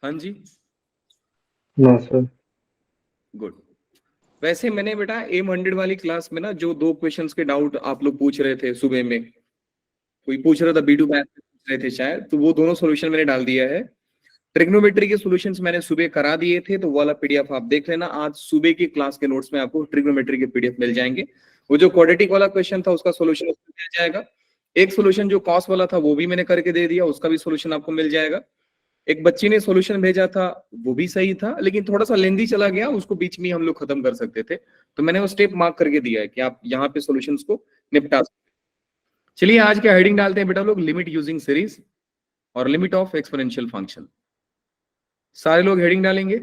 हाँ जी, no sir. Good. वैसे मैंने बेटा एम 100 वाली क्लास में ना जो 2 क्वेश्चंस के डाउट आप लोग पूछ रहे थे सुबह में, कोई पूछ रहा था B2 मैथ में पूछ रहे थे शायद, तो वो दोनों सॉल्यूशन मैंने डाल दिया है। ट्रिग्नोमेट्री के सॉल्यूशंस मैंने सुबह करा दिए थे, तो वो वाला पीडीएफ आप देख लेना। आज सुबह की क्लास के नोट्स में आपको ट्रिग्नोमेट्री के पीडीएफ मिल जाएंगे। वो जो क्वाड्रेटिक वाला क्वेश्चन था उसका सॉल्यूशन उसमें मिल जाएगा। एक सॉल्यूशन जो कॉस वाला था वो भी मैंने करके दे दिया, उसका भी सॉल्यूशन आपको मिल जाएगा। एक बच्ची ने सॉल्यूशन भेजा था, वो भी सही था, लेकिन थोड़ा सा लेंदी चला गया, उसको बीच में हम लोग खत्म कर सकते थे, तो मैंने वो स्टेप मार्क करके दिया है कि आप यहाँ पे सॉल्यूशंस को निपटा सकते हैं। चलिए आज के हेडिंग डालते हैं बेटा लोग, लिमिट यूजिंग सीरीज और लिमिट ऑफ एक्सपोनेंशियल फंक्शन। सारे लोग हेडिंग डालेंगे।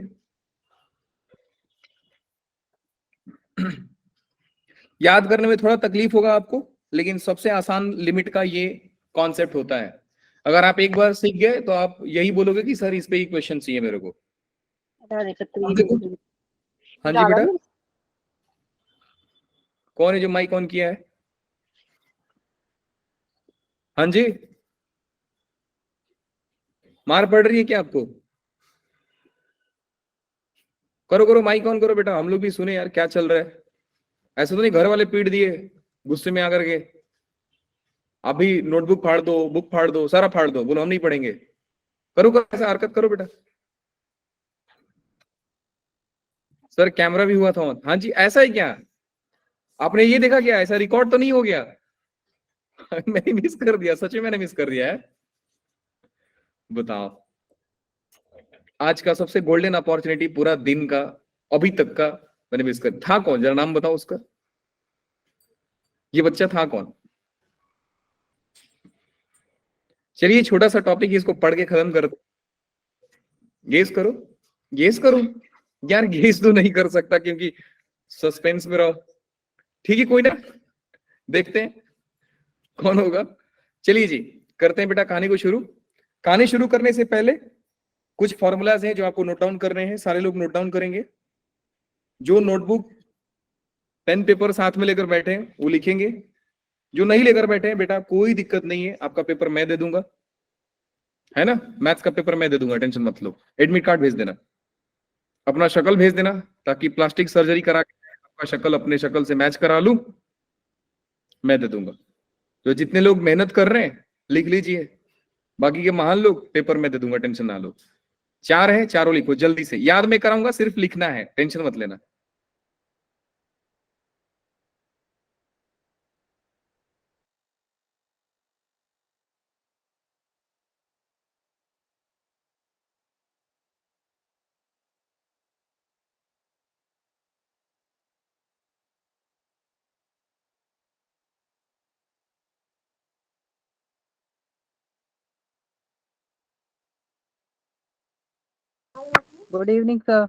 याद करने में थोड़ा तकलीफ होगा आपको, लेकिन सबसे आसान लिमिट का ये कॉन्सेप्ट होता है। अगर आप एक बार सीख गए तो आप यही बोलोगे कि सर इस पे ही क्वेश्चन चाहिए मेरे को। हाँ जी बेटा, कौन है जो माइक ऑन किया है? हाँ जी, मार पड़ रही है क्या आपको? करो करो, माइक ऑन करो बेटा, हम लोग भी सुने यार क्या चल रहा है। ऐसे तो नहीं घर वाले पीट दिए गुस्से में आकर के, अभी नोटबुक फाड़ दो, बुक फाड़ दो, सारा फाड़ दो, बोलो हम नहीं पढ़ेंगे। करो करो, ऐसा हरकत करो बेटा। सर कैमरा भी हुआ था ऑन। हाँ जी, ऐसा है क्या? आपने ये देखा क्या, ऐसा रिकॉर्ड तो नहीं हो गया? मैंने मिस कर दिया, सच में मैंने मिस कर दिया है। बताओ, आज का सबसे गोल्डन अपॉर्चुनिटी पूरा दिन का, अभी तक का मैंने मिस कर। था कौन, जरा नाम बताओ उसका। ये बच्चा था कौन? चलिए छोटा सा टॉपिक है, इसको पढ़ के खत्म कर दो। गेस करो, गेस करो। यार गेस तो नहीं कर सकता क्योंकि सस्पेंस में रहो। ठीक है कोई ना, देखते हैं कौन होगा। चलिए जी, करते हैं बेटा कहानी को शुरू। कहानी शुरू करने से पहले कुछ फॉर्मूलाज हैं जो आपको नोट डाउन करने हैं, सारे लोग नोट डाउन करेंगे। जो नोटबुक पेन पेपर साथ में लेकर बैठे हैं वो लिखेंगे, जो नहीं लेकर बैठे हैं बेटा कोई दिक्कत नहीं है, आपका पेपर मैं दे दूंगा, है ना। मैथ्स का पेपर मैं दे दूंगा, टेंशन मत लो। एडमिट कार्ड भेज देना, अपना शक्ल भेज देना, ताकि प्लास्टिक सर्जरी करा के आपका शक्ल अपने शक्ल से मैच करा लूं, मैं दे दूंगा। तो जितने लोग मेहनत कर रहे हैं लिख लीजिए, बाकी के महान लोग पेपर में दे दूंगा, टेंशन ना लो। 4 है, चारों लिखो जल्दी से, याद में कराऊंगा, सिर्फ लिखना है, टेंशन मत लेना। Good evening sir.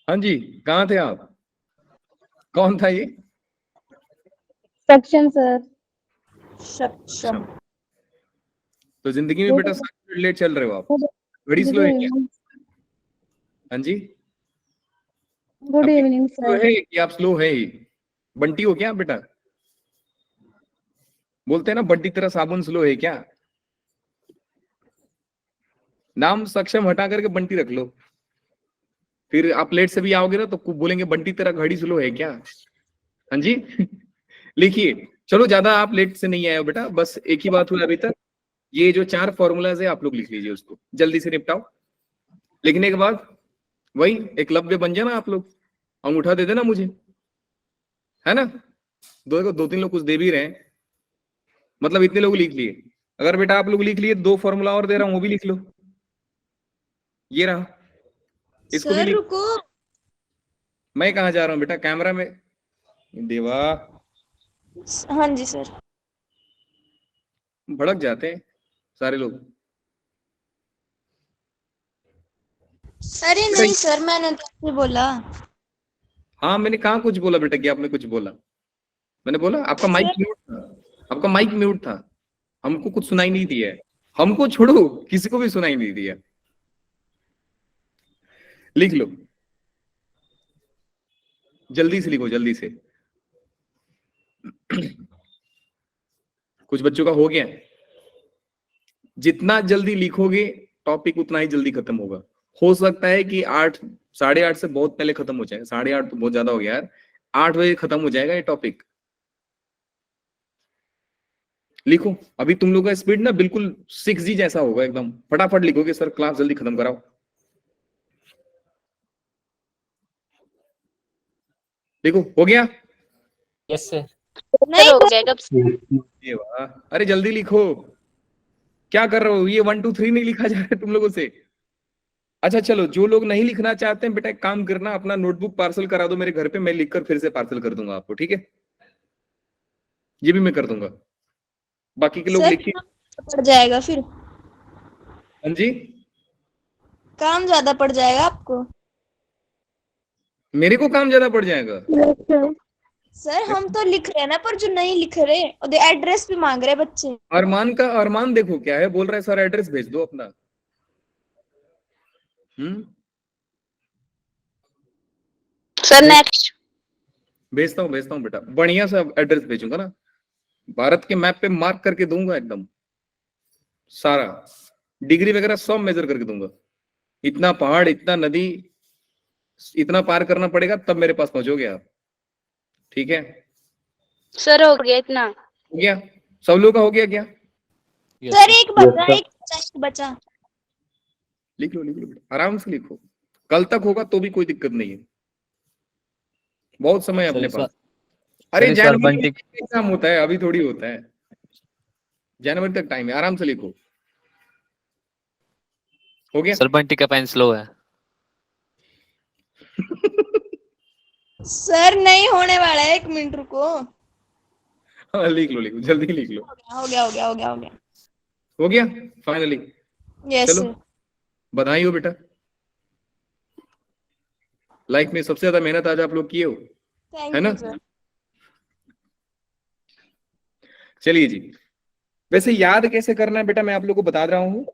हाँ जी, कहाँ थे आप? कौन था ये? सक्षम सर। सक्षम। तो जिंदगी में बेटा 7 मिनट लेट चल रहे हो आप, घड़ी स्लो है क्या? हाँ जी, गुड आपकी इवनिंग स्लो सर। है कि आप स्लो है ही? बंटी हो क्या आप बेटा? बोलते हैं ना बंटी तेरा साबुन स्लो है क्या? नाम सक्षम हटा करके बंटी रख लो, फिर आप लेट से भी आओगे ना तो बोलेंगे बंटी तेरा घड़ी स्लो है क्या। हाँ जी। लिखिए, चलो ज्यादा आप लेट से नहीं आए हो बेटा, बस एक ही बात हुई अभी तक। ये जो 4 फॉर्मूलाज है आप लोग लिख लीजिए, उसको जल्दी से निपटाओ। लिखने के बाद वही एकलव्य बन जाना आप लोग, अंगूठा दे देना मुझे, है ना। दो तीन लोग कुछ दे भी रहे हैं, मतलब इतने लोग लिख लिए। अगर बेटा आप लोग लिख लिए, 2 फॉर्मूला और दे रहा हूं, वो भी लिख लो। ये रहा, इसको भी सर लिख। रुको। मैं कहाँ जा रहा हूँ बेटा, कैमरा में देवा, हाँ जी सर। भड़क जाते हैं सारे लोग। अरे नहीं सर, मैंने तो ऐसे बोला। हाँ मैंने कहा कुछ बोला बेटा कि आपने कुछ बोला? मैंने बोला आपका माइक सर म्यूट था, आपका माइक म्यूट था, हमको कुछ सुनाई नहीं दिया है। हमको छोड़ो, किसी को भी सुनाई नहीं दिया। लिख लो, जल्दी से लिखो, जल्दी से। कुछ बच्चों का हो गया है। जितना जल्दी लिखोगे टॉपिक उतना ही जल्दी खत्म होगा। हो सकता है कि 8, 8:30 से बहुत पहले खत्म हो जाएगा। 8:30 तो बहुत ज्यादा हो गया यार। 8 बजे खत्म हो जाएगा ये टॉपिक। लिखो, अभी तुम लोग का स्पीड ना बिल्कुल 6G जैसा होगा, एकदम फटाफट लिखोगे। सर क्लास जल्दी खत्म कराओ। देखो हो गया। Yes sir. नहीं हो गया कब से? ये वाह, अरे जल्दी लिखो। क्या कर रहे हो? ये 1 2 3 नहीं लिखा जा रहा है तुम लोगों से। अच्छा चलो, जो लोग नहीं लिखना चाहते हैं बेटा, एक काम करना, अपना नोटबुक पार्सल करा दो मेरे घर पे, मैं लिखकर फिर से पार्सल कर दूंगा आपको, ठीक है? ये भी मैं कर दूंगा। बाकी के लोग सर लिखिए। पड़ जाएगा फिर, हाँ जी, काम ज्यादा पड़ जाएगा आपको। मेरे को काम ज्यादा पड़ जाएगा। सर हम तो लिख रहे हैं ना, पर जो नहीं लिख रहे और एड्रेस भी मांग रहे बच्चे। अरमान देखो क्या है, बोल रहा है सर एड्रेस भेज दो अपना। Sir next. भेजता हूँ बेटा, बढ़िया सा एड्रेस भेजूंगा ना, भारत के मैप पे मार्क करके दूंगा एकदम सारा, डिग्री वगैरह सब मेजर करके दूंगा। इतना पहाड़, इतना नदी, इतना पार करना पड़ेगा तब मेरे पास पहुंचोगे आप, ठीक है? सर हो गया इतना। हो गया? सब लोग का हो गया क्या? सर एक बचा, sir. एक बचा। लिख लो बेटा, आराम से लिखो। कल तक होगा तो भी कोई दिक्कत नहीं है, बहुत समय है अपने पास। अरे जनवरी में एग्जाम होता है, अभी थोड़ी होता है। जनवरी तक टाइम है, आराम से लिखो। हो गया? सर बंटी का पेन स्लो है। सर नहीं होने वाला है, 1 मिनट रुको। हाँ, लिख लो जल्दी लिख लो। हो गया हो गया हो गया हो गया। हो गया फाइनली? यस चलो बधाई हो बेटा, लाइफ में सबसे ज्यादा मेहनत आज आप लोग किए हो, थैंक है ना? You sir. चलिए जी, वैसे याद कैसे करना है बेटा मैं आप लोग को बता रहा हूँ।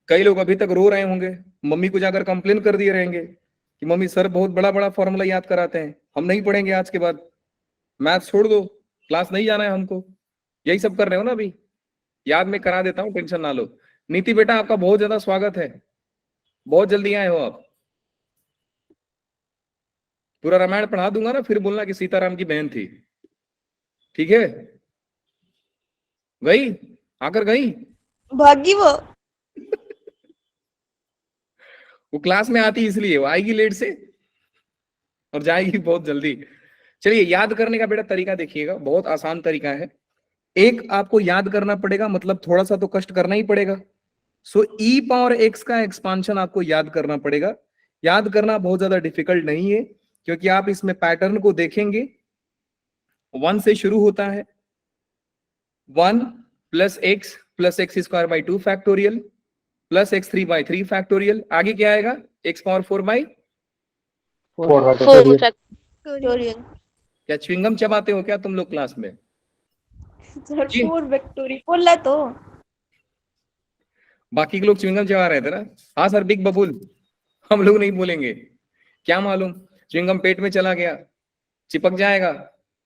कई लोग अभी तक रो रहे होंगे, मम्मी को जाकर कंप्लेन कर दिए रहेंगे कि मम्मी सर बहुत बड़ा बड़ा फॉर्मूला याद कराते हैं, हम नहीं पढ़ेंगे आज के बाद, मैथ छोड़ दो, क्लास नहीं जाना है हमको। यही सब कर रहे हो ना अभी? याद में करा देता हूँ, टेंशन ना लो। नीति बेटा आपका बहुत ज्यादा स्वागत है, बहुत जल्दी आए हो आप। पूरा रामायण पढ़ा दूंगा ना, फिर बोलना कि सीताराम की बहन थी, ठीक है? गई, आकर गई भागी वो क्लास में आती इसलिए, वो आएगी लेट से और जाएगी बहुत जल्दी। चलिए याद करने का बेटा तरीका देखिएगा, बहुत आसान तरीका है। एक आपको याद करना पड़ेगा, मतलब थोड़ा सा तो कष्ट करना ही पड़ेगा। सो ई पावर एक्स का एक्सपांशन आपको याद करना पड़ेगा। याद करना बहुत ज्यादा डिफिकल्ट नहीं है, क्योंकि आप इसमें पैटर्न को देखेंगे। 1 से शुरू होता है, 1 + x + x² / 2 factorial plus x3 / 3 factorial. आगे क्या आएगा? x⁴/4। 4 फैक्टोरियल। क्या च्युइंगम चबाते हो क्या तुम लोग क्लास में? सर जी। 4 फैक्टोरियल बोला तो। बाकी के लोग च्युइंगम चबा रहे थे ना। हाँ सर, बिग बबुल, हम लोग नहीं बोलेंगे, क्या मालूम च्युइंगम पेट में चला गया, चिपक जाएगा,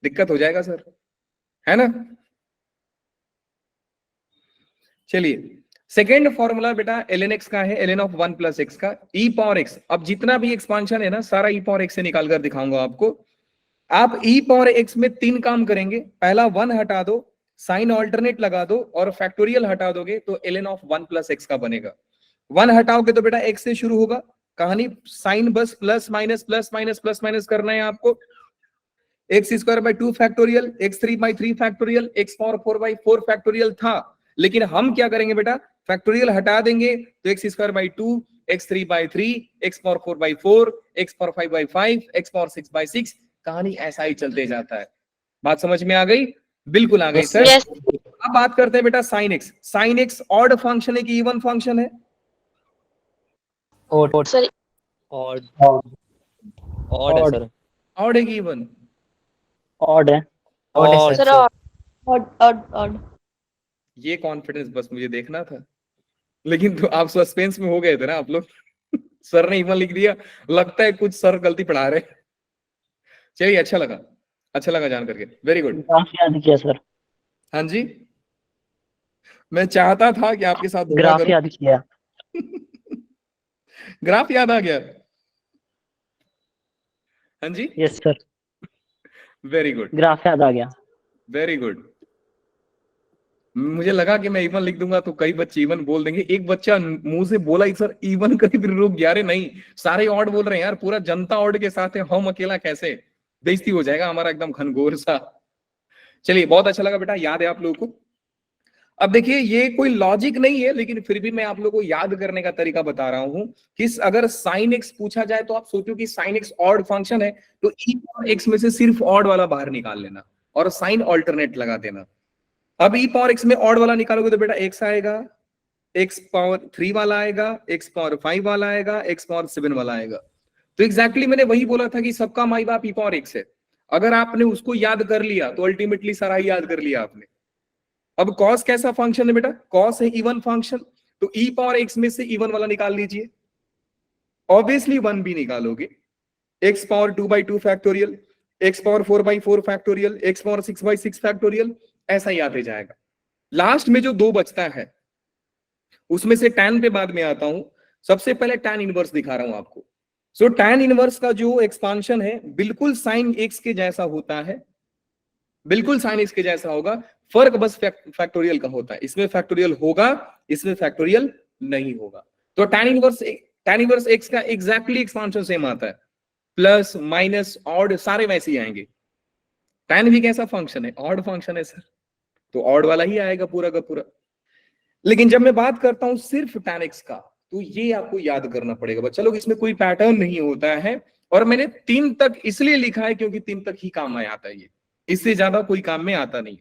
दिक्कत हो जाएगा सर, है ना? चलिए सेकेंड फॉर्मूला बेटा ln x का है, ln ऑफ 1 + x का e पावर x। अब जितना भी एक्सपांशन है ना, सारा e पावर x से निकाल कर दिखाऊंगा आपको। आप e पावर x में 3 काम करेंगे। पहला 1 हटा दो, साइन ऑल्टरनेट लगा दो और फैक्टोरियल हटा दोगे तो ln ऑफ 1 + x का बनेगा। 1 हटाओगे तो बेटा x से शुरू होगा कहानी, साइन बस प्लस माइनस करना है आपको। x² / 2 factorial, x3 / 3 factorial, x⁴ / 4 factorial था, लेकिन हम क्या करेंगे बेटा, फैक्टोरियल हटा देंगे तो x² / 2, x3 / 3, x⁴ / 4, x⁴ 5 / 5, x⁴ 6 / 6, कहानी ऐसा ही चलते जाता है। बात समझ में आ गई? बिल्कुल आ गई सर। Yes. अब बात करते हैं बेटा sine x। Sine x odd function है कि इवन फंक्शन है? ऑड सर ऑड ऑड है सर। ऑड है कि इवन? ऑड है। ऑड है सर सर। ऑड। ये कॉन्फिडेंस बस मुझे देखना था, लेकिन तो आप सस्पेंस में हो गए थे ना आप लोग। सर ने इवन लिख दिया, लगता है कुछ सर गलती पढ़ा रहे। चलिए, अच्छा लगा जान करके, वेरी गुड। ग्राफ याद किया सर। हाँ जी, मैं चाहता था कि आपके साथ धोखा ग्राफ करूं। याद किया। ग्राफ याद आ गया। हाँ जी, yes sir, very good, graph याद आ गया। Very good. मुझे लगा कि मैं इवन लिख दूंगा तो कई बच्चे इवन बोल देंगे। एक बच्चा मुंह से बोला ही सर इवन करीब रुक गया। अरे नहीं, सारे ऑड बोल रहे हैं यार, पूरा जनता ऑड के साथ है, हम अकेला कैसे? बेइज्जती हो जाएगा हमारा एकदम घनघोर सा। चलिए, बहुत अच्छा लगा बेटा, याद है आप लोगों को। अब देखिए, ये कोई लॉजिक नहीं है, लेकिन फिर भी मैं आप लोगों को याद करने का तरीका बता रहा हूं कि अगर साइन एक्स पूछा जाए तो आप सोचो कि साइन एक्स ऑड फंक्शन है, तो ई पावर एक्स में से सिर्फ ऑड वाला बाहर निकाल लेना और साइन ऑल्टरनेट लगा देना। अब ई पावर एक्स में ऑड वाला निकालोगे तो बेटा एक्स आएगा, एक्स पावर 3 वाला आएगा, एक्स पावर 5 वाला आएगा, एक्स पावर 7 वाला आएगा। तो एग्जैक्टली मैंने वही बोला था कि सबका माई बाप ई पावर एक्स है। अगर आपने उसको याद कर लिया तो अल्टीमेटली सारा ही याद कर लिया आपने। अब कॉस कैसा फंक्शन है बेटा? कॉस है इवन फंक्शन, तो ई पावर एक्स में से इवन वाला निकाल लीजिए। ऑब्वियसली 1 भी निकालोगे। X power 2/2 factorial, x power 4/4 factorial, x power 6/6 factorial, ऐसा ही आते जाएगा। लास्ट में जो 2 बचता है उसमें से tan पे बाद में आता हूं। सबसे पहले tan इनवर्स दिखा रहा हूं आपको। सो tan इनवर्स का जो एक्सपांशन है बिल्कुल साइन एक्स के जैसा होता है, बिल्कुल साइन एक्स के जैसा होगा। फर्क बस फैक्टोरियल का होता है, इसमें फैक्टोरियल होगा, इसमें फैक्टोरियल नहीं होगा। तो tan इनवर्स एक्स का एग्जैक्टली एक्सपांशन सेम आता है, प्लस माइनस ऑड सारे वैसे ही आएंगे। tan भी कैसा फंक्शन है? ऑड फंक्शन है सर, तो ऑड वाला ही आएगा पूरा का पूरा। लेकिन जब मैं बात करता हूं सिर्फ tan x का, तो ये आपको याद करना पड़ेगा बच्चा लोग, इसमें कोई पैटर्न नहीं होता है। और मैंने 3 तक इसलिए लिखा है क्योंकि 3 तक ही काम में आता है, ये इससे ज्यादा कोई काम में आता नहीं।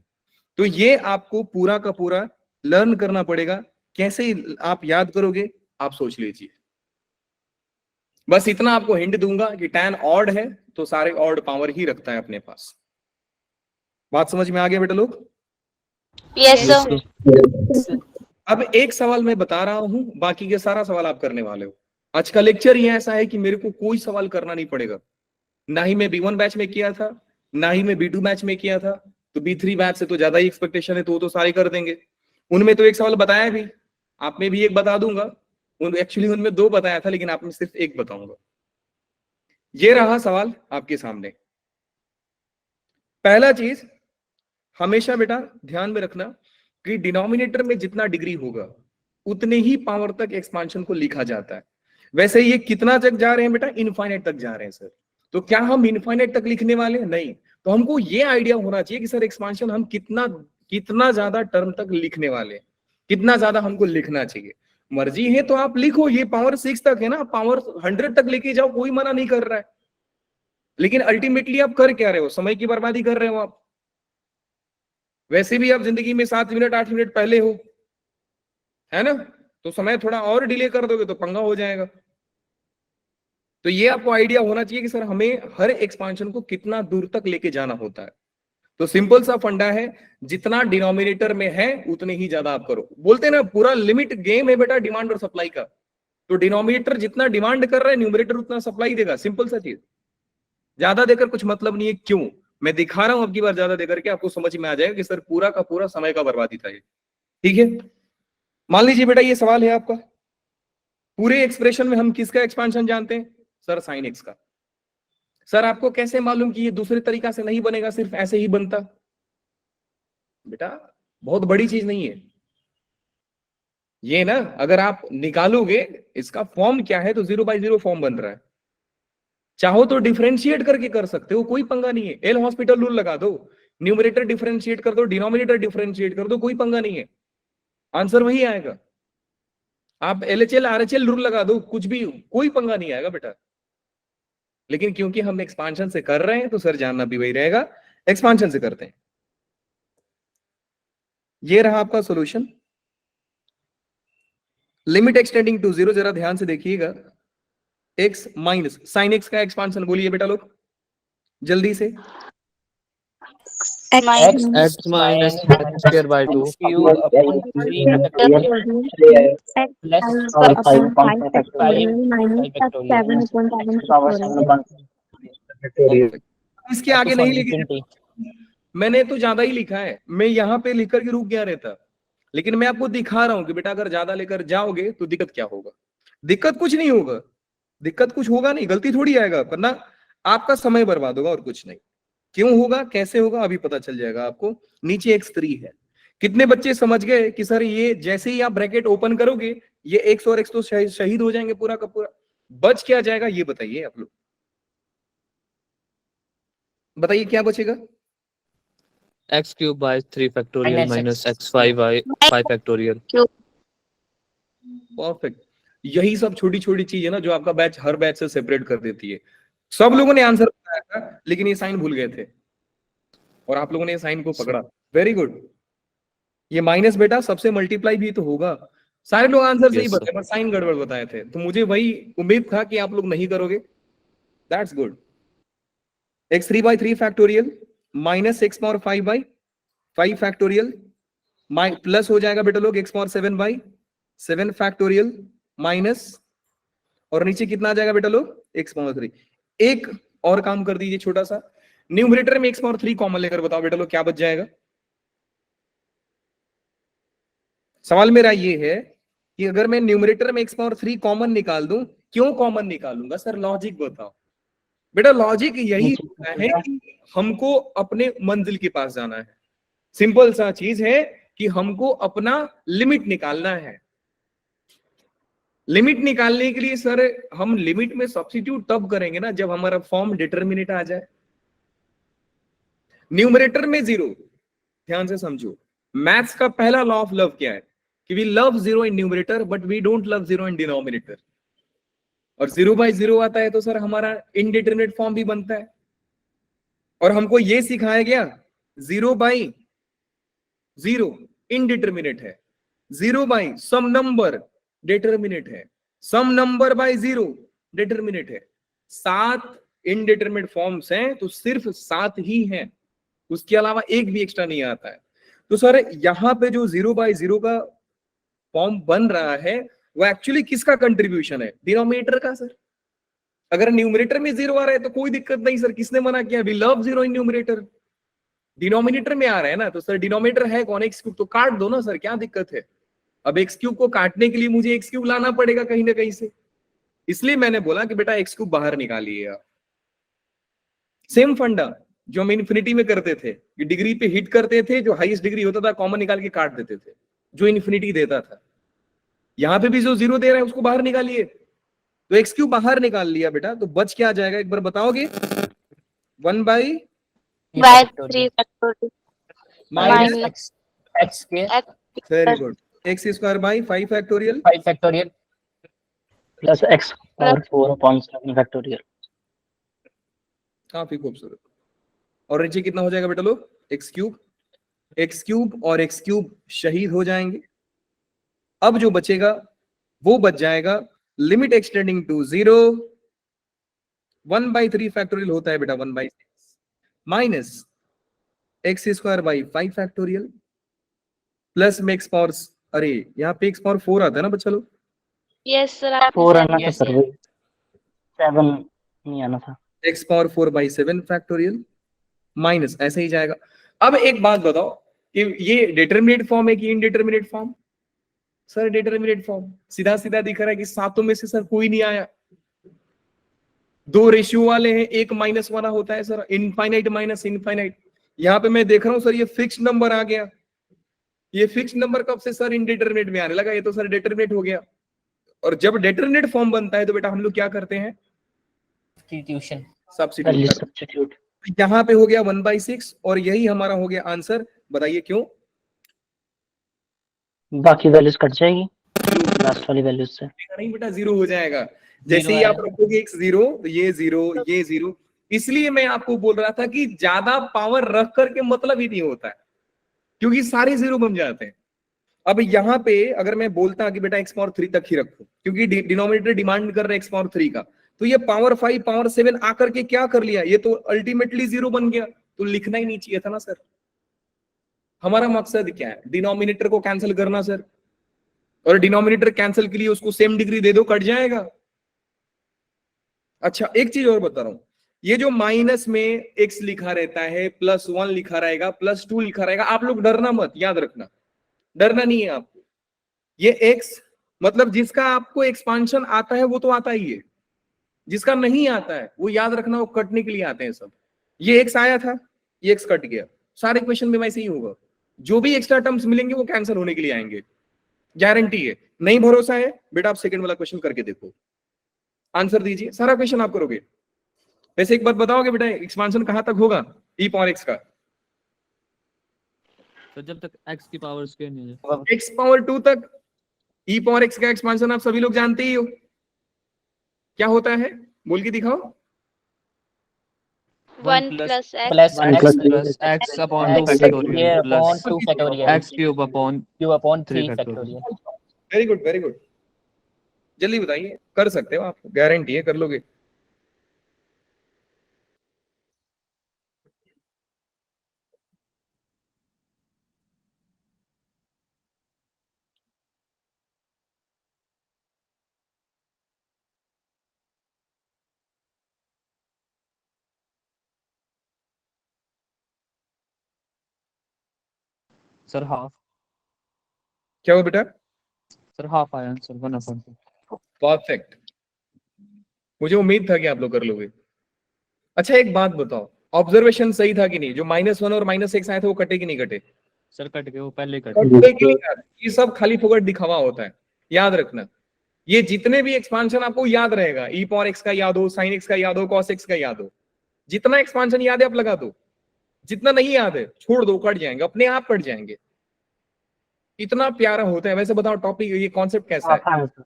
तो ये आपको पूरा का पूरा लर्न करना पड़ेगा। कैसे आप याद करोगे आप सोच लीजिए। बस इतना आपको हिंट दूंगा कि tan ऑड है तो सारे ऑड पावर ही रखता है अपने पास। बात समझ में आ गया बेटा लोग? Yes sir. अब एक सवाल मैं बता रहा हूं, बाकी के सारा सवाल आप करने वाले हो। आज का लेक्चर ही ऐसा है कि मेरे को कोई सवाल करना नहीं पड़ेगा। ना ही मैं B1 बैच में किया था, ना ही मैं B2 बैच में किया था। तो B3 बैच से तो ज्यादा ही एक्सपेक्टेशन है, तो वो तो सारे कर देंगे। उनमें तो एक सवाल बताया भी, आप में भी एक बता दूंगा। एक्चुअली उनमें 2 बताया था, लेकिन आप में सिर्फ 1 बताऊंगा। ये रहा सवाल आपके सामने। पहला चीज हमेशा बेटा ध्यान में रखना कि डिनोमिनेटर में जितना डिग्री होगा उतने ही पावर तक एक्सपांशन को लिखा जाता है। वैसे ये कितना तक जा रहे हैं बेटा? इनफाइनाइट तक जा रहे हैं सर। तो क्या हम इनफाइनाइट तक लिखने वाले? नहीं। तो हमको ये आइडिया होना चाहिए कि सर एक्सपांशन हम कितना ज्यादा टर्म तक लिखने वाले, कितना ज्यादा हमको लिखना चाहिए। मर्जी है तो आप लिखो, ये पावर 6 तक है ना, पावर 100 तक लेके जाओ, कोई मना नहीं कर रहा है। लेकिन अल्टीमेटली आप कर क्या रहे हो? समय की बर्बादी कर रहे हो आप। वैसे भी आप जिंदगी में 7 मिनट 8 मिनट पहले हो, है ना? तो समय थोड़ा और डिले कर दोगे तो पंगा हो जाएगा। तो ये आपको आइडिया होना चाहिए कि सर हमें हर एक्सपांशन को कितना दूर तक लेके जाना होता है। तो सिंपल सा फंडा है, जितना डिनोमिनेटर में है उतने ही ज्यादा आप करो। बोलते हैं ना पूरा लिमिट गेम है बेटा डिमांड और सप्लाई का। तो डिनोमिनेटर जितना डिमांड कर रहा है न्यूमरेटर उतना सप्लाई देगा। सिंपल सा चीज, ज्यादा देकर कुछ मतलब नहीं है। क्यों? मैं दिखा रहा हूं अब की बार ज्यादा देकर के, आपको समझ में आ जाएगा कि सर पूरा का पूरा समय का बर्बादी था ये। ठीक है, मान लीजिए बेटा ये सवाल है आपका, पूरे एक्सप्रेशन में हम किसका एक्सपांशन जानते हैं? सर साइन एक्स का। सर आपको कैसे मालूम कि ये दूसरे तरीका से नहीं बनेगा, सिर्फ ऐसे ही बनता? बेटा बहुत बड़ी चीज नहीं है ये ना। अगर आप निकालोगे इसका फॉर्म क्या है, तो 0/0 फॉर्म बन रहा है। चाहो तो डिफरेंशिएट करके कर सकते हो, कोई पंगा नहीं है। एल हॉस्पिटल रूल लगा दो, न्यूमरेटर डिफरेंशिएट कर दो, डिनोमिनेटर डिफरेंशिएट कर दो, कोई पंगा नहीं है, आंसर वही आएगा। आप LHL RHL रूल लगा दो, कुछ भी, कोई पंगा नहीं आएगा बेटा। लेकिन क्योंकि हम एक्सपांशन से कर रहे हैं तो सर जानना भी वही रहेगा, एक्सपांशन से करते हैं। ये रहा आपका सॉल्यूशन। लिमिट एक्सटेंडिंग टू 0, जरा ध्यान से देखिएगा। x माइनस साइन x का एक्सपांशन बोलिए बेटा लोग जल्दी से। x minus x square by 2 cube upon 3 plus और 5 5 factorial. इसके आगे नहीं लिखी, मैंने तो ज्यादा ही लिखा है, मैं यहाँ पे लिख करके रुक गया रहता, लेकिन मैं आपको दिखा रहा हूं कि बेटा अगर ज्यादा लेकर जाओगे तो दिक्कत क्या होगा। दिक्कत कुछ नहीं होगा, दिक्कत कुछ होगा नहीं, गलती थोड़ी आएगा, वरना आपका समय बर्बाद होगा और कुछ नहीं। क्यों होगा, कैसे होगा, अभी पता चल जाएगा आपको। नीचे x3 है। कितने बच्चे समझ गए कि सर ये जैसे ही आप ब्रैकेट ओपन करोगे ये x और x तो शहीद हो जाएंगे पूरा का पूरा, बच क्या जाएगा ये बताइए आप लोग, बताइए क्या बचेगा। x cube by 3 factorial minus x5 by 5 factorial. Perfect. यही सब छोटी छोटी चीज है ना जो आपका बैच हर बैच से सेपरेट कर देती है। सब लोगों ने आंसर बताया था लेकिन ये साइन भूल गए थे और आप लोगों ने ये साइन को पकड़ा, वेरी गुड। ये माइनस बेटा सबसे मल्टीप्लाई भी तो होगा, सारे लोग आंसर सही बताए पर साइन गड़बड़ बताए थे, तो मुझे वही उम्मीद था कि आप लोग नहीं करोगे, that's good. x3 by 3 factorial minus x power 5 by 5 factorial plus हो जाएगा बेटा लोग x power 7 by 7 factorial minus, और नीचे कितना आ जाएगा बेटा लोग x पावर 3। एक और काम कर दीजिए छोटा सा, न्यूमरेटर में x पावर 3 कॉमन लेकर बताओ बेटा लोग क्या बच जाएगा। सवाल मेरा ये है कि अगर मैं न्यूमरेटर में x पावर 3 कॉमन निकाल दूं, क्यों कॉमन निकालूंगा सर, लॉजिक बताओ बेटा। लॉजिक यही होता है कि हमको अपने मंजिल के पास जाना है, सिंपल सा चीज है कि हमको अपना लिमिट निकालना है। लिमिट निकालने के लिए सर हम लिमिट में सब्स्टिट्यूट तब करेंगे ना जब हमारा फॉर्म डिटरमिनेट आ जाए। न्यूमरेटर में 0, ध्यान से समझो, मैथ्स का पहला लॉ ऑफ लव क्या है कि we love 0 in numerator but we don't love 0 in denominator. और 0 by 0 आता है तो सर हमारा इनडिटरमिनेट फॉर्म भी बनता है, और हमको ये सिखाया गया 0 by 0 इनडिटरमिनेट है, 0 by सम नंबर डिटरमिनेट है, सम नंबर बाय 0 डिटरमिनेट है। 7 इनडिटरमिनेट फॉर्म्स हैं तो सिर्फ 7 ही हैं, उसके अलावा एक भी एक्स्ट्रा नहीं आता है। तो सर यहां पे जो 0 by 0 का फॉर्म बन रहा है वो एक्चुअली किसका कंट्रीब्यूशन है, डिनोमिनेटर का सर। अगर न्यूमरेटर में 0 आ रहा है तो कोई दिक्कत नहीं सर, किसने मना किया, we love 0 in numerator. Denominator में आ रहा है ना तो सर डिनोमिनेटर है कौन, x क्यूब, तो काट दो ना सर, क्या दिक्कत है। अब x क्यूब को काटने के लिए मुझे x क्यूब लाना पड़ेगा कहीं ना कहीं से, इसलिए मैंने बोला कि बेटा x क्यूब बाहर निकालिए आप। सेम फंडा जो हम इन्फिनिटी में करते थे कि डिग्री पे हिट करते थे, जो हाईएस्ट डिग्री होता था कॉमन निकाल के काट देते थे, जो इन्फिनिटी देता था। यहां पे भी जो 0 दे रहा है उसको बाहर निकालिए, तो x क्यूब बाहर निकाल लिया बेटा, तो बच क्या जाएगा एक बार बताओगे, 1 by 3 factorial minus x square very good x square by 5 factorial 5 factorial plus x power 4 upon 7 factorial। काफी खूबसूरत। और नीचे कितना हो जाएगा बेटा लोग, x क्यूब और x क्यूब शहीद हो जाएंगे। अब जो बचेगा वो बच जाएगा limit extending to 0, 1 by 3 factorial होता है बेटा 1 by 6 minus x square by 5 factorial plus में x पावर, अरे यहाँ पे x पावर 4 आता है ना बच्चा लोग, yes sir 4 आना था सर, 7 नहीं आना था, x power 4 by 7 factorial minus, ऐसे ही जाएगा। अब एक बात बताओ कि ये डिटरमिनेट फॉर्म है कि indeterminate form, sir determinate form, सीधा सीधा दिख रहा है कि सातों में से सर कोई नहीं आया, 2 रेशियो वाले हैं, एक माइनस वाला होता है सर, इनफाइनाइट माइनस इनफाइनाइट। यहाँ पे मैं देख रहा हूँ सर ये फिक्स नंबर आ गया, ये फिक्स नंबर कब से सर इनडिटरमिनेट में आने लगा, ये तो सर डिटरमिनेट हो गया। और जब डिटरमिनेट फॉर्म बनता है तो बेटा हम लोग क्या करते हैं, सब्स्टिट्यूट। यहाँ पे हो गया 1 by 6 और यही हमारा हो गया आंसर, बताइए क्यों, बाकी वैल्यूज कट जाएगी लास्ट वाली वैल्यूज से, नहीं बेटा 0 हो जाएगा, जैसे ही आप रखोगे एक 0 तो ये 0 ये 0। इसलिए मैं आपको बोल रहा था कि ज्यादा पावर रख करके मतलब ही नहीं होता है, क्योंकि सारे 0 बन जाते हैं। अब यहाँ पे अगर मैं बोलता कि बेटा x पावर 3 तक ही रखो, क्योंकि डिनोमिनेटर डिमांड कर रहा है x पावर 3 का, तो ये पावर 5 पावर 7 आकर के क्या कर लिया, ये तो अल्टीमेटली 0 बन गया, तो लिखना ही नहीं चाहिए था ना सर। हमारा मकसद क्या है, डिनोमिनेटर को कैंसिल करना सर, और डिनोमिनेटर कैंसिल के लिए उसको सेम डिग्री दे दो, कट जाएगा। अच्छा एक चीज और बता रहा हूं, ये जो माइनस में x लिखा रहता है, +1 लिखा रहेगा, +2 लिखा रहेगा, आप लोग डरना मत, याद रखना, डरना नहीं है आपको। ये x मतलब जिसका आपको एक्सपांशन आता है वो तो आता ही है, जिसका नहीं आता है वो याद रखना, वो कटने के लिए आते हैं सब। ये x आया था, ये x कट गया, सारे क्वेश्चन में वैसे ही होगा, जो भी एक्स्ट्रा टर्म्स मिलेंगे वो कैंसिल होने के लिए आएंगे, गारंटी है। नहीं भरोसा है बेटा, आप सेकंड वाला क्वेश्चन करके देखो, आंसर दीजिए, सारा क्वेश्चन आप करोगे। वैसे एक बात बताओगे बेटा, एक्सपांशन कहां तक होगा e पावर x का? तो जब तक x की पावर स्क्वायर नहीं हो जाए। x पावर 2 तक e पावर x का एक्सपांशन आप सभी लोग जानते ही हो, क्या होता है बोल के दिखाओ। 1 plus x Plus One x plus plus x upon 2 x factorial upon plus 2 factorial x cube upon q upon 3 3 factorial. Very good very good, जल्दी बताइए, कर सकते हो आप, गारंटी है कर लोगे। sir half क्या हो बेटा? sir half आया आंसर 1 upon 2। परफेक्ट, मुझे उम्मीद था कि आप लोग कर लोगे। अच्छा एक बात बताओ, ऑब्जर्वेशन सही था कि नहीं? जो -1 और -x आए थे वो कटे कि नहीं कटे? सर कट गए, वो पहले कट कटे कि नहीं यार? ये सब खाली फोकट दिखावा होता है, याद रखना। ये जितने भी एक्सपांशन आपको याद रहेगा, e पावर x का याद हो, sin x का याद हो, cos x का याद हो, जितना एक्सपांशन याद है आप लगा दो, जितना नहीं याद है छोड़ दो, कट जाएंगे, अपने आप कट जाएंगे, इतना प्यारा होता है। वैसे बताओ टॉपिक, ये कॉन्सेप्ट कैसा है? आसान है।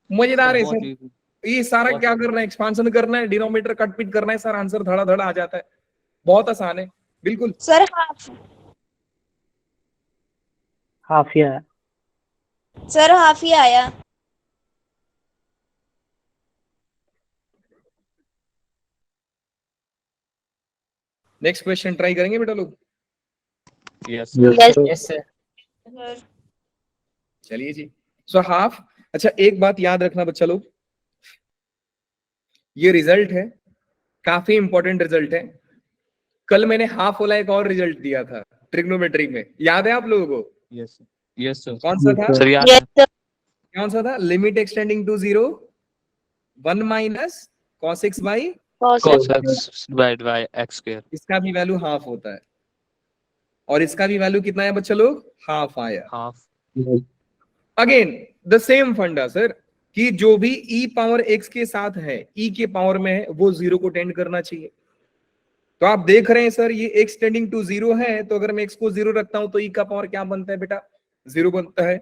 मजेदार है बहुत सर। easy। ये सारा बहुत क्या करना है? एक्सपांशन करना है, डिनोमिनेटर कट पिट करना है सर, आंसर धड़ा धड़ा आ जाता है, बहुत आसान है बिल्कुल। सर हाफ, हाफ या सर हाफ ही आया। नेक्स्ट क्वेश्चन ट्राई करेंगे बेटा लोग? yes yes yes sir. Sir चलिए जी, सो हाफ। अच्छा एक बात याद रखना बच्चा लोग, ये रिजल्ट है, काफी इंपॉर्टेंट रिजल्ट है। कल मैंने हाफ वाला एक और रिजल्ट दिया था ट्रिग्नोमेट्री में, याद है आप लोगों को? yes yes sir कौन सा था? सर याद yes sir कौन सा था? Limit extending to 0 1 minus cos x by, cos cos x divided by x square। इसका भी वैल्यू हाफ होता है, और इसका भी वैल्यू कितना है बच्चा लोग? हाफ आया। half अगेन द सेम फंडा सर, कि जो भी e पावर x के साथ है, e के पावर में है, वो 0 को टेंड करना चाहिए। तो आप देख रहे हैं सर, ये x टेंडिंग टू 0 है, तो अगर मैं x को 0 रखता हूं तो e का पावर क्या बनता है बेटा? 0 बनता है।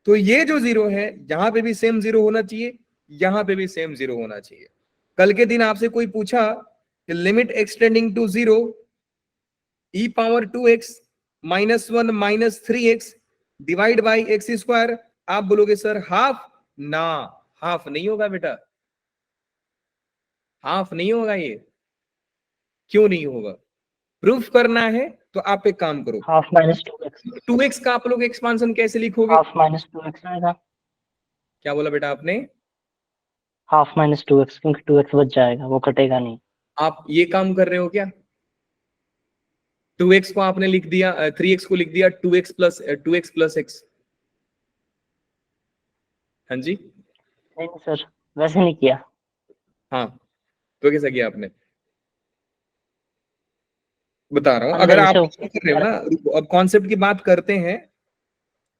तो ये जो 0 है, यहां पे भी सेम 0 होना चाहिए, यहां पे भी सेम 0 होना चाहिए। कल के दिन आपसे कोई पूछा कि limit x tending to 0 e power 2x -1 -3x divide by x square, आप बोलोगे सर हाफ ना, हाफ नहीं होगा बेटा, हाफ नहीं होगा। ये क्यों नहीं होगा? प्रूफ करना है तो आप एक काम करो, हाफ माइनस 2x 2x का आप लोग एक्सपांशन कैसे लिखोगे? हाफ माइनस 2x आएगा। क्या बोला बेटा आपने? हाफ माइनस 2x, क्योंकि 2x बच जाएगा, वो कटेगा नहीं। आप ये काम कर रहे हो क्या? 2x को आपने लिख दिया, 3x को लिख दिया 2x प्लस x। हाँ जी, नहीं सर, वैसे नहीं किया। हाँ तो कैसा किया आपने? बता रहा हूं, अंदर अगर आप जैसे कर रहे हो ना, रुको, अब कॉन्सेप्ट की बात करते हैं।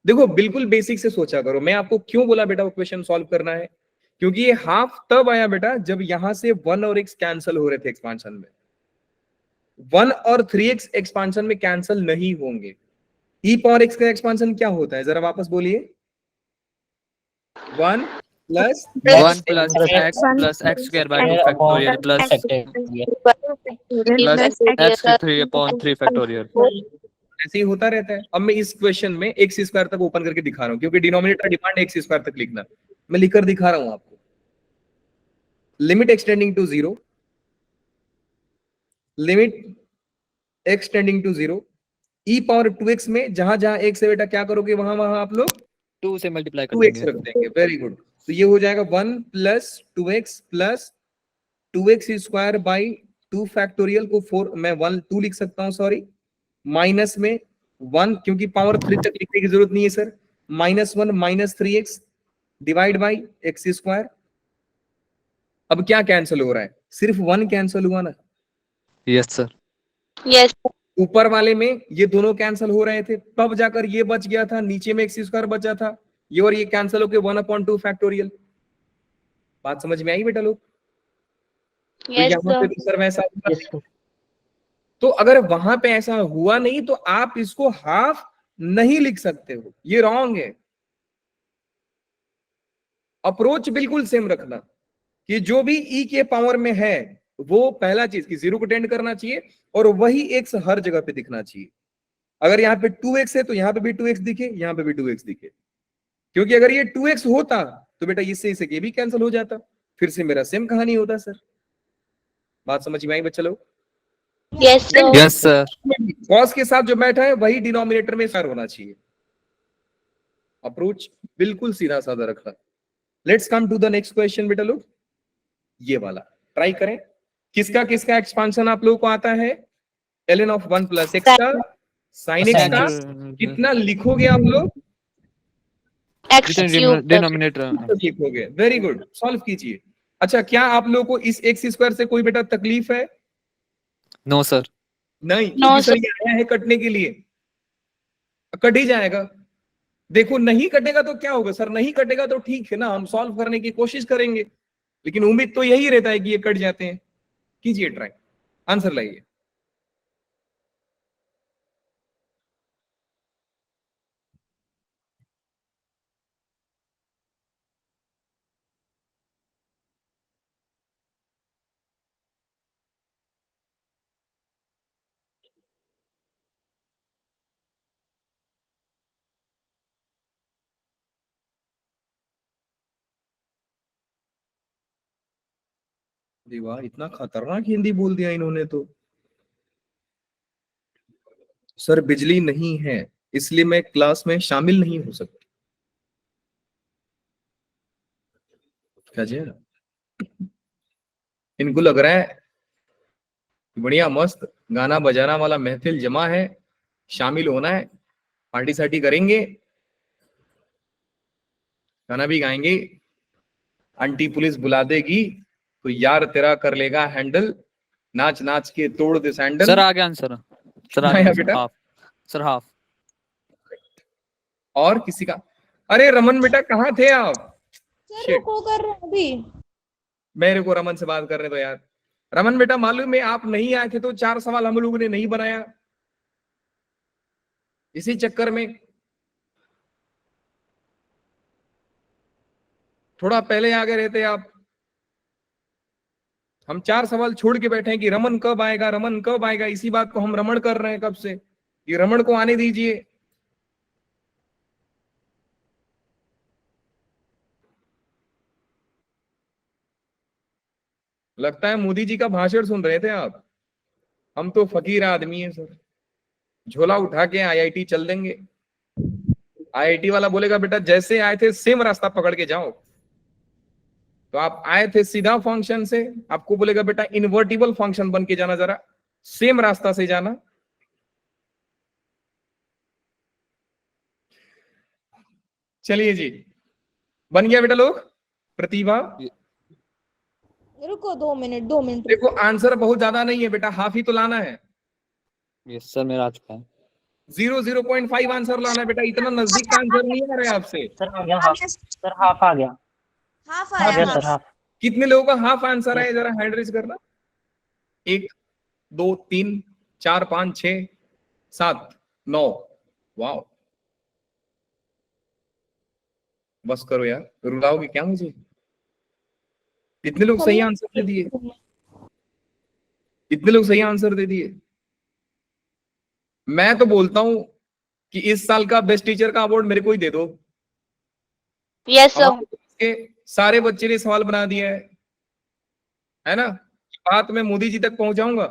देखो बिल्कुल बेसिक से सोचा करो। मैं आपको क्यों बोला बेटा वो क्वेश्चन सॉल्व करना है? क्योंकि ये हाफ तब आया बेटा जब यहां से 1 और x कैंसिल हो रहे थे एक्सपांशन में। 1 और 3x एक्सपांशन में कैंसिल नहीं होंगे। e पावर x का एक्सपांशन क्या होता है, जरा वापस बोलिए? 1 plus 1 plus x square by 2 factorial plus x 3 upon 3 factorial। ऐसे ही होता रहता है। अब मैं इस क्वेश्चन में एक्स स्क्वायर तक ओपन करके दिखा रहा हूं, क्योंकि डिनोमिनेटर डिमांड एक्स स्क्वायर तक लिखना, मैं लिखकर दिखा रहा हूं आपको। Limit extending to 0, limit extending to 0, e power 2x में जहां जहां x है बेटा क्या करोगे, वहां वहां आप लोग 2 से मल्टीप्लाई कर 2x देंगे। रख देंगे। Very good. तो ये हो जाएगा 1 plus 2x plus 2x square by 2 factorial को 4 मैं 1 2 लिख सकता हूं, सॉरी, माइनस में 1 क्योंकि पावर 3 तक लिखने की जरूरत नहीं है sir, -1 -3x divide by x square. अब क्या कैंसिल हो रहा है, सिर्फ 1 कैंसिल हुआ ना, Yes, sir. Yes. ऊपर वाले में ये दोनों कैंसिल हो रहे थे, तब जाकर ये बच गया था, नीचे में एक्स स्क्वायर बचा था, ये और ये कैंसिल होकर 1/2 फैक्टोरियल। बात समझ में आई बेटा लोग? तो Yes, यहाँ पे sir. तो सर वैसा हुआ Yes, नहीं। sir. तो अगर वहां पे ऐसा हुआ नहीं तो आप इसको हाफ नहीं लिख सकते हो, ये रॉन्ग है। अप्रोच बिल्कुल सेम रखना कि जो भी ई के पावर में है वो पहला चीज कि 0 को टेंड करना चाहिए और वही एक्स हर जगह पे दिखना चाहिए। अगर यहाँ पे 2x है तो यहाँ पे भी 2x दिखे, यहाँ पे भी 2x दिखे, क्योंकि अगर ये 2x होता तो बेटा इससे इसे ये भी कैंसिल हो जाता, फिर से मेरा सेम कहानी होता सर। बात समझ में आई बच्चा लोग? Yes, sir. Yes, sir. Cos के साथ जो बैठा है वही डिनोमिनेटर में सर होना चाहिए। अप्रोच बिल्कुल सीधा साधा रखना। Let's come to the next question बेटा लोग, ये वाला ट्राई करें। किसका किसका एक्सपांशन आप लोगों को आता है? ln of 1 + x का sin x का कितना लिखोगे आप लोग? X cube. Denominator. लिखोगे, वेरी गुड, सॉल्व कीजिए। अच्छा, क्या आप लोगों को इस एक्स स्क्वायर से कोई बेटा तकलीफ है? No, sir. नहीं, No, क्योंकि सर sir. ये आया है कटने के लिए, कट ही जाएगा। देखो नहीं कटेगा तो क्या होगा सर, नहीं कटेगा तो ठीक है ना, हम सॉल्व करने की कोशिश करेंगे, लेकिन उम्मीद तो यही रहता है कि ये कट जाते हैं। कीजिए ट्राई, आंसर लाइए। अरे वाह, इतना खतरनाक हिंदी बोल दिया इन्होंने तो। सर बिजली नहीं है इसलिए मैं क्लास में शामिल नहीं हो सकता। क्या जी, इनको लग रहा है बढ़िया मस्त गाना बजाना वाला महफिल जमा है, शामिल होना है, पार्टी सार्टी करेंगे, गाना भी गाएंगे, आंटी पुलिस बुला देगी तो यार तेरा कर लेगा हैंडल, नाच नाच के तोड़ दे सैंडल। Sir, आ गया आंसर। Sir, आ आया गया बेटा? half. Sir, half. और किसी का? अरे रमन बेटा कहाँ थे आप? Sir Shit. रुको कर रहे हैं अभी। मेरे को रमन से बात करने दो यार। रमन बेटा मालूम है आप नहीं आए थे तो 4 सवाल हम लोगों ने नहीं बनाया, इसी चक्कर में थोड़ा पहले आ गए रहते आप। हम 4 सवाल छोड़ के बैठे हैं कि रमन कब आएगा, रमन कब आएगा, इसी बात को हम रमण कर रहे हैं कब से, कि रमन को आने दीजिए। लगता है मोदी जी का भाषण सुन रहे थे आप। हम तो फकीर आदमी है सर, झोला उठा के आईआईटी चल देंगे। आईआईटी वाला बोलेगा बेटा जैसे आए थे सेम रास्ता पकड़ के जाओ, तो आप आए थे सीधा फंक्शन से, आपको बोलेगा बेटा इन्वर्टिबल फंक्शन बन के जाना, जरा सेम रास्ता से जाना। चलिए जी, बन गया बेटा लोग? प्रतिभा रुको 2 मिनट। देखो आंसर बहुत ज्यादा नहीं है बेटा, हाफ ही तो लाना है। Yes, sir, मेरा आ चुका है। 0.5 आंसर लाना है बेटा, इतना नजदीक का आंसर नहीं आ रहा है आपसे। सर आ गया हाफ। सर हाफ आ गया। हाफ आ गया आया सर हाफ। कितने लोगों का हाफ आंसर है, जरा हैंड रेज करना। 1 2 3 4 5 6 7 9। वाह, बस करो यार, रुलाओगे क्या मुझे? इतने लोग सही आंसर दे दिए, इतने लोग सही आंसर दे दिए। मैं तो बोलता हूं कि इस साल का बेस्ट टीचर का अवार्ड मेरे को ही दे दो। Yes, sir. के सारे बच्चे ने सवाल बना दिया है ना? बात मैं मोदी जी तक पहुंचाऊंगा।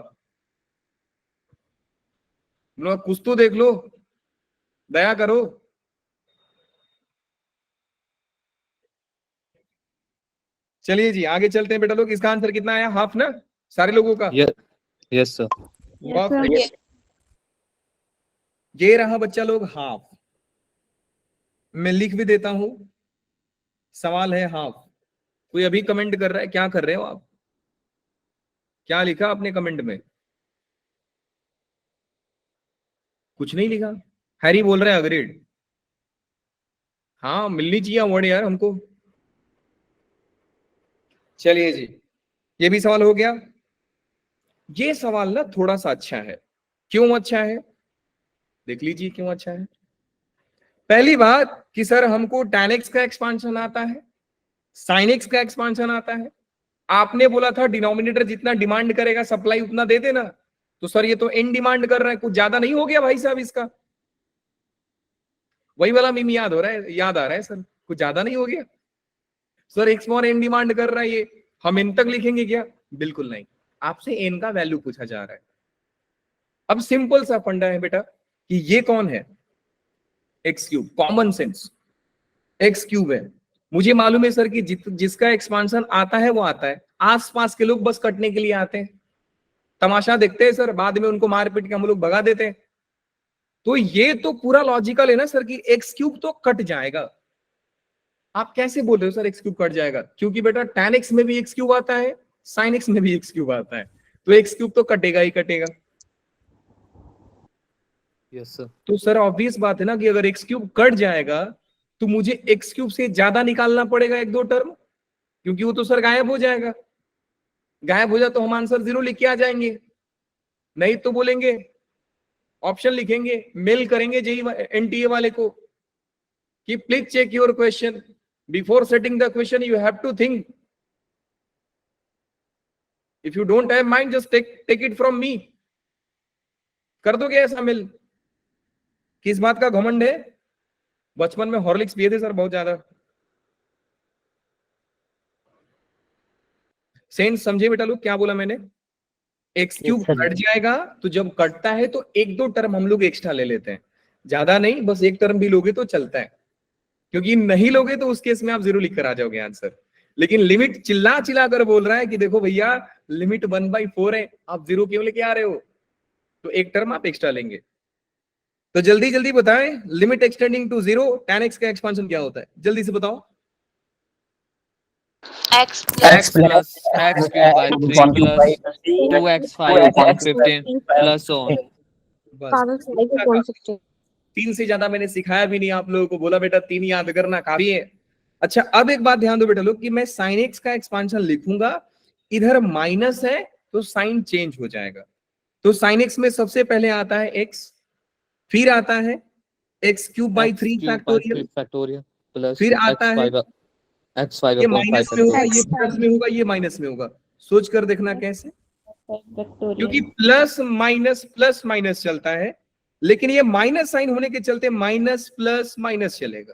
कुछ तो देख लो, दया करो। चलिए जी आगे चलते हैं बेटा लोग। इसका आंसर कितना आया? हाफ ना सारे लोगों का? Yes, Yes, sir. Yes, sir. ये ये रहा बच्चा लोग हाफ, मैं लिख भी देता हूं, सवाल है हाफ। कोई अभी कमेंट कर रहा है, क्या कर रहे हो आप, क्या लिखा आपने कमेंट में? कुछ नहीं लिखा। हैरी बोल रहे हैं अग्रीड। हाँ मिलनी चाहिए अवार्ड यार हमको। चलिए जी, ये भी सवाल हो गया। ये सवाल ना थोड़ा सा अच्छा है। क्यों अच्छा है, देख लीजिए क्यों अच्छा है। पहली बात कि सर हमको tan x का एक्सपांशन आता है, sin x का एक्सपांशन आता है। आपने बोला था डिनोमिनेटर जितना डिमांड करेगा सप्लाई उतना दे देना, तो सर ये तो इन डिमांड कर रहा है, कुछ ज्यादा नहीं हो गया भाई साहब इसका? वही वाला मीम याद आ रहा है सर, कुछ ज्यादा नहीं हो गया sir? X for n demand कर रहा है ये, हम एन तक लिखेंगे क्या? बिल्कुल नहीं, आपसे एन का वैल्यू पूछा जा रहा है। अब सिंपल सा फंडा है बेटा कि ये कौन है, x cube, common sense, x cube है। मुझे मालूम है सर कि जिसका एक्सपांशन आता है वो आता है, आसपास के लोग बस कटने के लिए आते हैं, तमाशा देखते हैं सर, बाद में उनको मार पीट के हम लोग भगा देते हैं। तो ये तो पूरा लॉजिकल है ना सर कि एक्स क्यूब तो कट जाएगा। आप कैसे बोल रहे हो सर एक्स क्यूब कट जाएगा? क्योंकि बेटा tan x में भी एक्स क्यूब आता है, sin x में भी एक्स क्यूब आता है, तो एक्स क्यूब तो कटेगा ही कटेगा। Yes, sir. तो सर ऑब्वियस बात है ना कि अगर एक्स क्यूब कट जाएगा तो मुझे एक्स क्यूब से ज्यादा निकालना पड़ेगा एक दो टर्म, क्योंकि वो तो सर गायब हो जाएगा। गायब हो जाए तो हम आंसर 0 लिख के आ जाएंगे, नहीं तो बोलेंगे ऑप्शन लिखेंगे, मेल करेंगे जेई एनटीए वाले को कि please check your question, before setting the question you have to think, if you don't have mind just take it from me. कर दोगे ऐसा मेल? किस बात का घमंड है? बचपन में हॉर्लिक्स पिए थे सर बहुत ज्यादा। सेंस समझे बेटा लोग क्या बोला मैंने? X cube Yes, sir. Cut जाएगा तो जब कटता है तो एक दो टर्म हम लोग एक्स्ट्रा ले लेते हैं, ज्यादा नहीं, बस एक टर्म भी लोगे तो चलता है, क्योंकि नहीं लोगे तो उस केस में आप 0 लिख कर आ जाओगे आंसर। लेकिन लिमिट चिल्ला चिल्ला कर बोल रहा है कि देखो भैया लिमिट 1/4 है, आप 0 क्यों लेके आ रहे हो? तो एक टर्म आप एक्स्ट्रा लेंगे। तो जल्दी जल्दी बताएं, limit extending to 0 tan x का एक्सपांशन क्या होता है, जल्दी से बताओ। X X plus x cube by 3 plus 2x5 upon 15 plus on. बस 3 से ज्यादा मैंने सिखाया भी नहीं आप लोगों को, बोला बेटा 3 याद करना काफी है। अच्छा अब एक बात ध्यान दो बेटा लोग कि मैं sin x का एक्सपांशन लिखूंगा, इधर माइनस है तो साइन चेंज हो जाएगा। तो sin x में सबसे पहले आता है x, फिर आता है x cube by 3 factorial, Plus फिर आता है x5 ये upon 5 माइनस में होगा, factorial. ये प्लस में होगा, ये माइनस में होगा। सोच कर देखना कैसे, क्योंकि प्लस माइनस चलता है, लेकिन ये माइनस साइन होने के चलते माइनस प्लस माइनस चलेगा।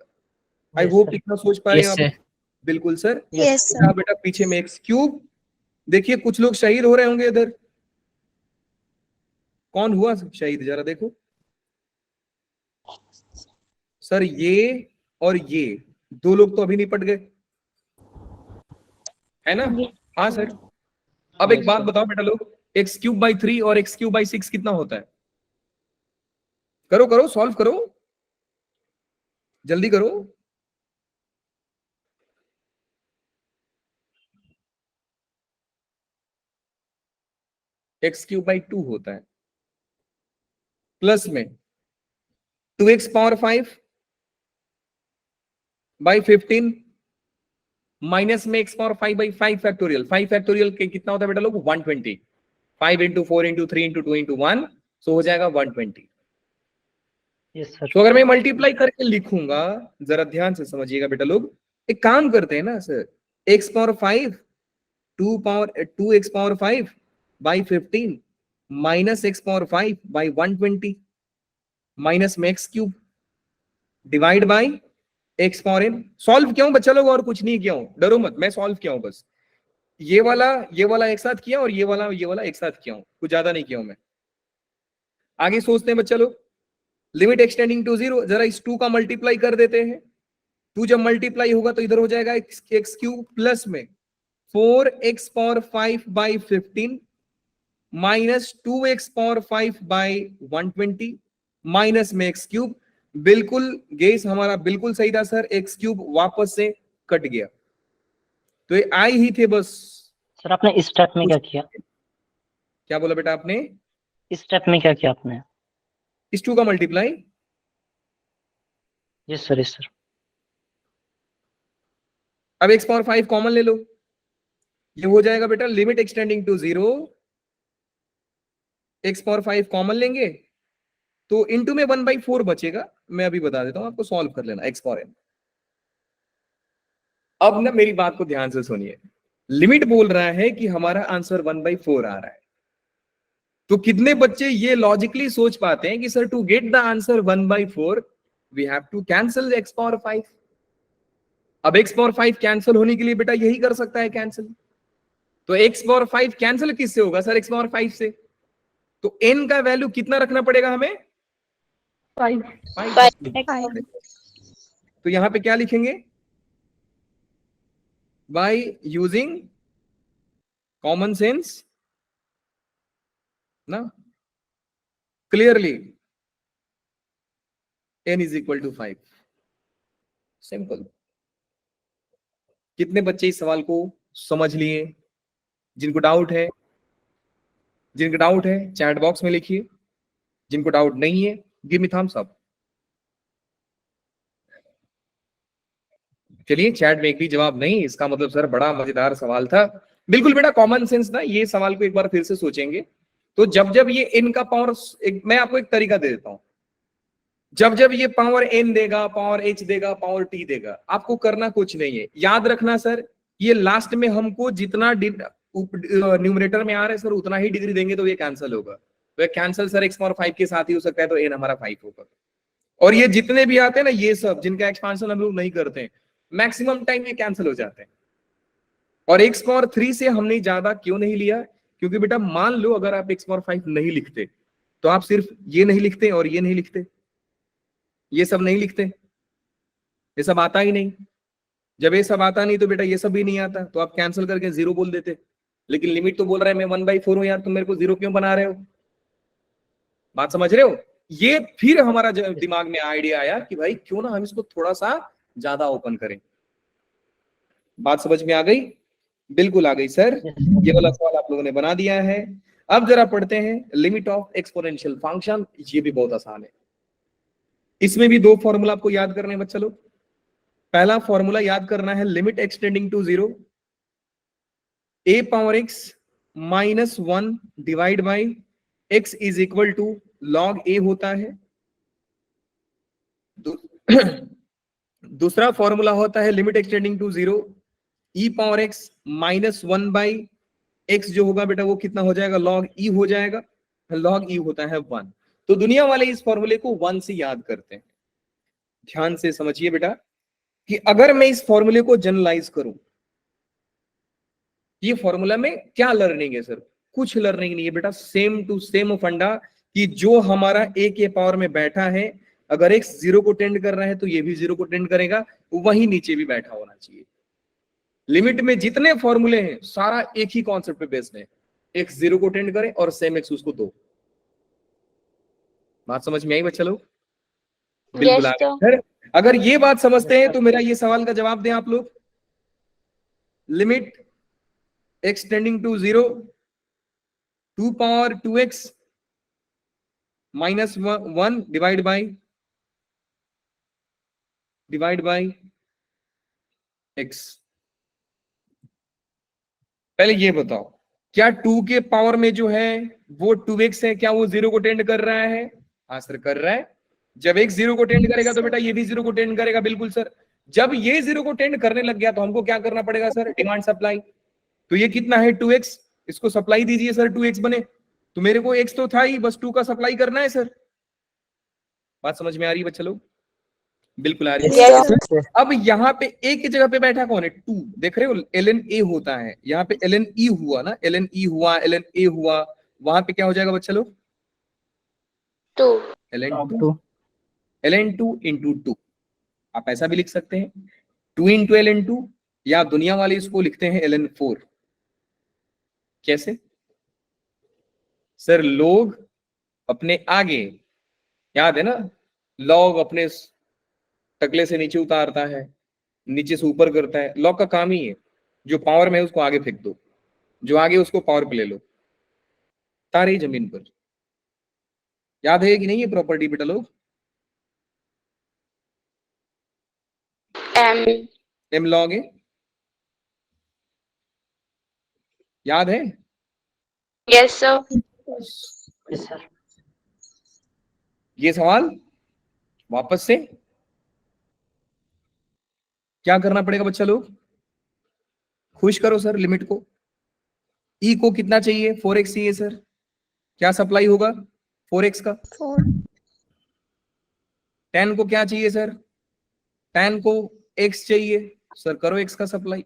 आई Yes, होप sir. इतना सोच पा रहे हैं Yes, आप? sir. बिल्कुल सर। यस बेटा बेटा पीछे में एक्स क्यूब, देखिए कुछ लोग शहीद हो रहे होंगे इधर, कौन हुआ शहीद जरा देखो सर। ये और ये दो लोग तो अभी निपट गए, है ना? हाँ सर। अब एक बात बताओ बेटा लोग, एक्स क्यूब बाई 3 और एक्स क्यूब बाई 6 कितना होता है? करो करो, सॉल्व करो, जल्दी करो। एक्स क्यूब बाई 2 होता है, प्लस में 2x पावर 5 बाई 15, माइनस में x power 5 by 5 factorial. 5 factorial के कितना होता है बेटा लोग? 120। 5 इंटू 4 इंटू 3 इंटू 2 इंटू 1, सो हो जाएगा 120। Yes, sir. तो अगर मैं मल्टीप्लाई करके लिखूंगा, जरा ध्यान से समझिएगा बेटा लोग, एक काम करते हैं ना sir, x power 5 2x power 5 by 15 minus x power 5 by 120 minus में x cube divide by x power n। Solve क्यों बच्चा लोग? और कुछ नहीं किया हूं, डरो मत, मैं सॉल्व किया हूं बस। ये वाला एक साथ किया और ये वाला एक साथ किया हूं, कुछ ज्यादा नहीं किया हूं मैं। आगे सोचते हैं बच्चा लोग, लिमिट एक्सटेंडिंग टू 0, जरा इस 2 का मल्टीप्लाई कर देते हैं। 2 जब मल्टीप्लाई होगा तो इधर हो जाएगा एक्स क्यूब प्लस में 4x power 5 by 15 minus 2x power 5 by 120 minus में x क्यूब। बिल्कुल गेस हमारा बिल्कुल सही था सर, x क्यूब वापस से कट गया, तो ये आई ही थे बस। सर आपने इस स्टेप में क्या किया? क्या बोला बेटा आपने? इस स्टेप में क्या किया आपने? इस 2 का multiply. Yes sir, yes sir. अब x पावर 5 कॉमन ले लो, ये हो जाएगा बेटा limit extending to 0, x power 5 common लेंगे तो इनटू में 1/4 बचेगा। मैं अभी बता देता हूं आपको, सॉल्व कर लेना x पावर n। अब ना मेरी बात को ध्यान से सुनिए, लिमिट बोल रहा है कि हमारा आंसर 1/4 आ रहा है, तो कितने बच्चे ये लॉजिकली सोच पाते हैं कि sir to get the answer 1/4 we have to cancel x power 5। अब x पावर 5 कैंसिल होने के लिए बेटा यही कर सकता है कैंसिल, तो x पावर 5 कैंसिल किससे होगा सर? x पावर 5 से। तो n का वैल्यू कितना रखना पड़ेगा हमें? 5. 5। तो यहां पे क्या लिखेंगे? बाय यूजिंग कॉमन सेंस ना, clearly n is equal to 5। Simple. कितने बच्चे इस सवाल को समझ लिए? जिनको डाउट है, जिनको डाउट है चैट बॉक्स में लिखिए, जिनको डाउट नहीं है गिव मी थम्स अप। चलिए चैट में एक भी जवाब नहीं, इसका मतलब सर बड़ा मजेदार सवाल था। बिल्कुल बेटा कॉमन सेंस ना, ये सवाल को एक बार फिर से सोचेंगे तो जब जब ये n का पावर, मैं आपको एक तरीका दे देता हूं, जब जब ये पावर n देगा, पावर h देगा, पावर t देगा, आपको करना कुछ नहीं है, याद रखना सर ये लास्ट में हमको जितना न्यूमरेटर में आ रहा है सर उतना ही डिग्री देंगे तो ये कैंसिल होगा, तो ये कैंसिल सर x पावर 5 के साथ ही हो सकता है, तो n हमारा 5 होगा। और ये जितने भी आते हैं ना ये सब जिनका एक्सपांशन हम लोग नहीं करते हैं, मैक्सिमम टाइम ये कैंसिल हो जाते हैं। और x पावर 3 से हमने ज्यादा क्यों नहीं लिया? क्योंकि बेटा मान लो अगर आप x पावर 5 नहीं लिखते तो आप सिर्फ ये नहीं लिखते और ये नहीं लिखते, ये सब नहीं लिखते, ये सब आता ही नहीं। जब ये सब आता नहीं तो बेटा ये सब भी नहीं आता, तो आप कैंसिल करके 0 बोल देते। लेकिन लिमिट तो बोल रहा है मैं 1/4 हूं यार, तुम मेरे को 0 क्यों बना रहे हो? बात समझ रहे हो? ये फिर हमारा दिमाग में आइडिया आया कि भाई क्यों ना हम इसको थोड़ा सा ज्यादा ओपन करें। बात समझ में आ गई? बिल्कुल आ गई सर। ये वाला सवाल आप लोगों ने बना दिया है। अब जरा पढ़ते हैं लिमिट ऑफ एक्सपोनेंशियल फंक्शन, ये भी बहुत आसान है। इसमें भी 2 फॉर्मूला आपको याद करने हैं बच्चा लोग। पहला फॉर्मूला याद करना है limit extending to 0, a power x minus 1 divide by x is equal to log a होता है। दूसरा फॉर्मूला होता है limit extending to 0, e power x minus 1 by x जो होगा बेटा वो कितना हो जाएगा? लॉग e हो जाएगा, लॉग e होता है 1। तो दुनिया वाले इस फॉर्मूले को 1 से याद करते हैं। ध्यान से समझिए बेटा कि अगर मैं इस फॉर्मूले को जनरलाइज करूं, ये फॉर्मूला में क्या लर्निंग है सर? कुछ लर्निंग नहीं है बेटा, सेम टू सेम फंडा कि जो हमारा a के पावर में बैठा है, अगर x 0 को टेंड कर रहा है तो ये भी 0 को टेंड करेगा, वही नीचे भी बैठा होना चाहिए। लिमिट में जितने फॉर्मूले हैं सारा एक ही कॉन्सेप्ट पे बेस्ड है, x 0 को टेंड करे और सेम x उसको दो। बात समझ में आई बच्चा लोग? बिल्कुल आ गई सर। अगर ये बात समझते हैं तो मेरा ये सवाल का जवाब दें आप लोग। Limit extending to 0 2 power 2x minus 1 divide by x। पहले ये बताओ क्या 2 के पावर में जो है वो 2x है, क्या वो 0 को टेंड कर रहा है? हाँ सर कर रहा है। जब x 0 को टेंड करेगा तो बेटा ये भी 0 को टेंड करेगा। बिल्कुल सर। जब ये 0 को टेंड करने लग गया तो हमको क्या करना पड़ेगा सर? Demand supply. तो ये कितना है? 2x, इसको सप्लाई दीजिए सर, 2x बने। तो मेरे को x तो था ही, बस 2 का सप्लाई करना है सर। बात समझ में आ रही है बच्चा लोग? बिल्कुल आ रही है। Yes. अब यहाँ पे a की जगह पे बैठा कौन है? 2। देख रहे हो ln a होता है, यहाँ पे ln e हुआ ना, ln e हुआ, ln a हुआ, वहां पे क्या हो जाएगा बच्चा लोग? 2. ln 2 into 2। आप ऐसा भी लिख सकते हैं 2 इंटू ln 2, या दुनिया वाले इसको लिखते हैं ln 4। कैसे? सर लोग अपने आगे, याद है ना, लॉग अपने टकले से नीचे उतारता है, नीचे से ऊपर करता है। लॉग का काम ही है, जो पावर में है उसको आगे फेंक दो, जो आगे उसको पावर पे ले लो, तारे जमीन पर। याद है कि नहीं ये प्रॉपर्टी बेटा लोग? M. एम लॉग है, याद है? Yes, sir. Yes, sir. ये सवाल वापस से क्या करना पड़ेगा बच्चा लोग? खुश करो सर लिमिट को। ई को कितना चाहिए? 4x चाहिए सर। क्या सप्लाई होगा 4x का? 4। tan को क्या चाहिए सर? tan को x चाहिए सर, करो x का सप्लाई।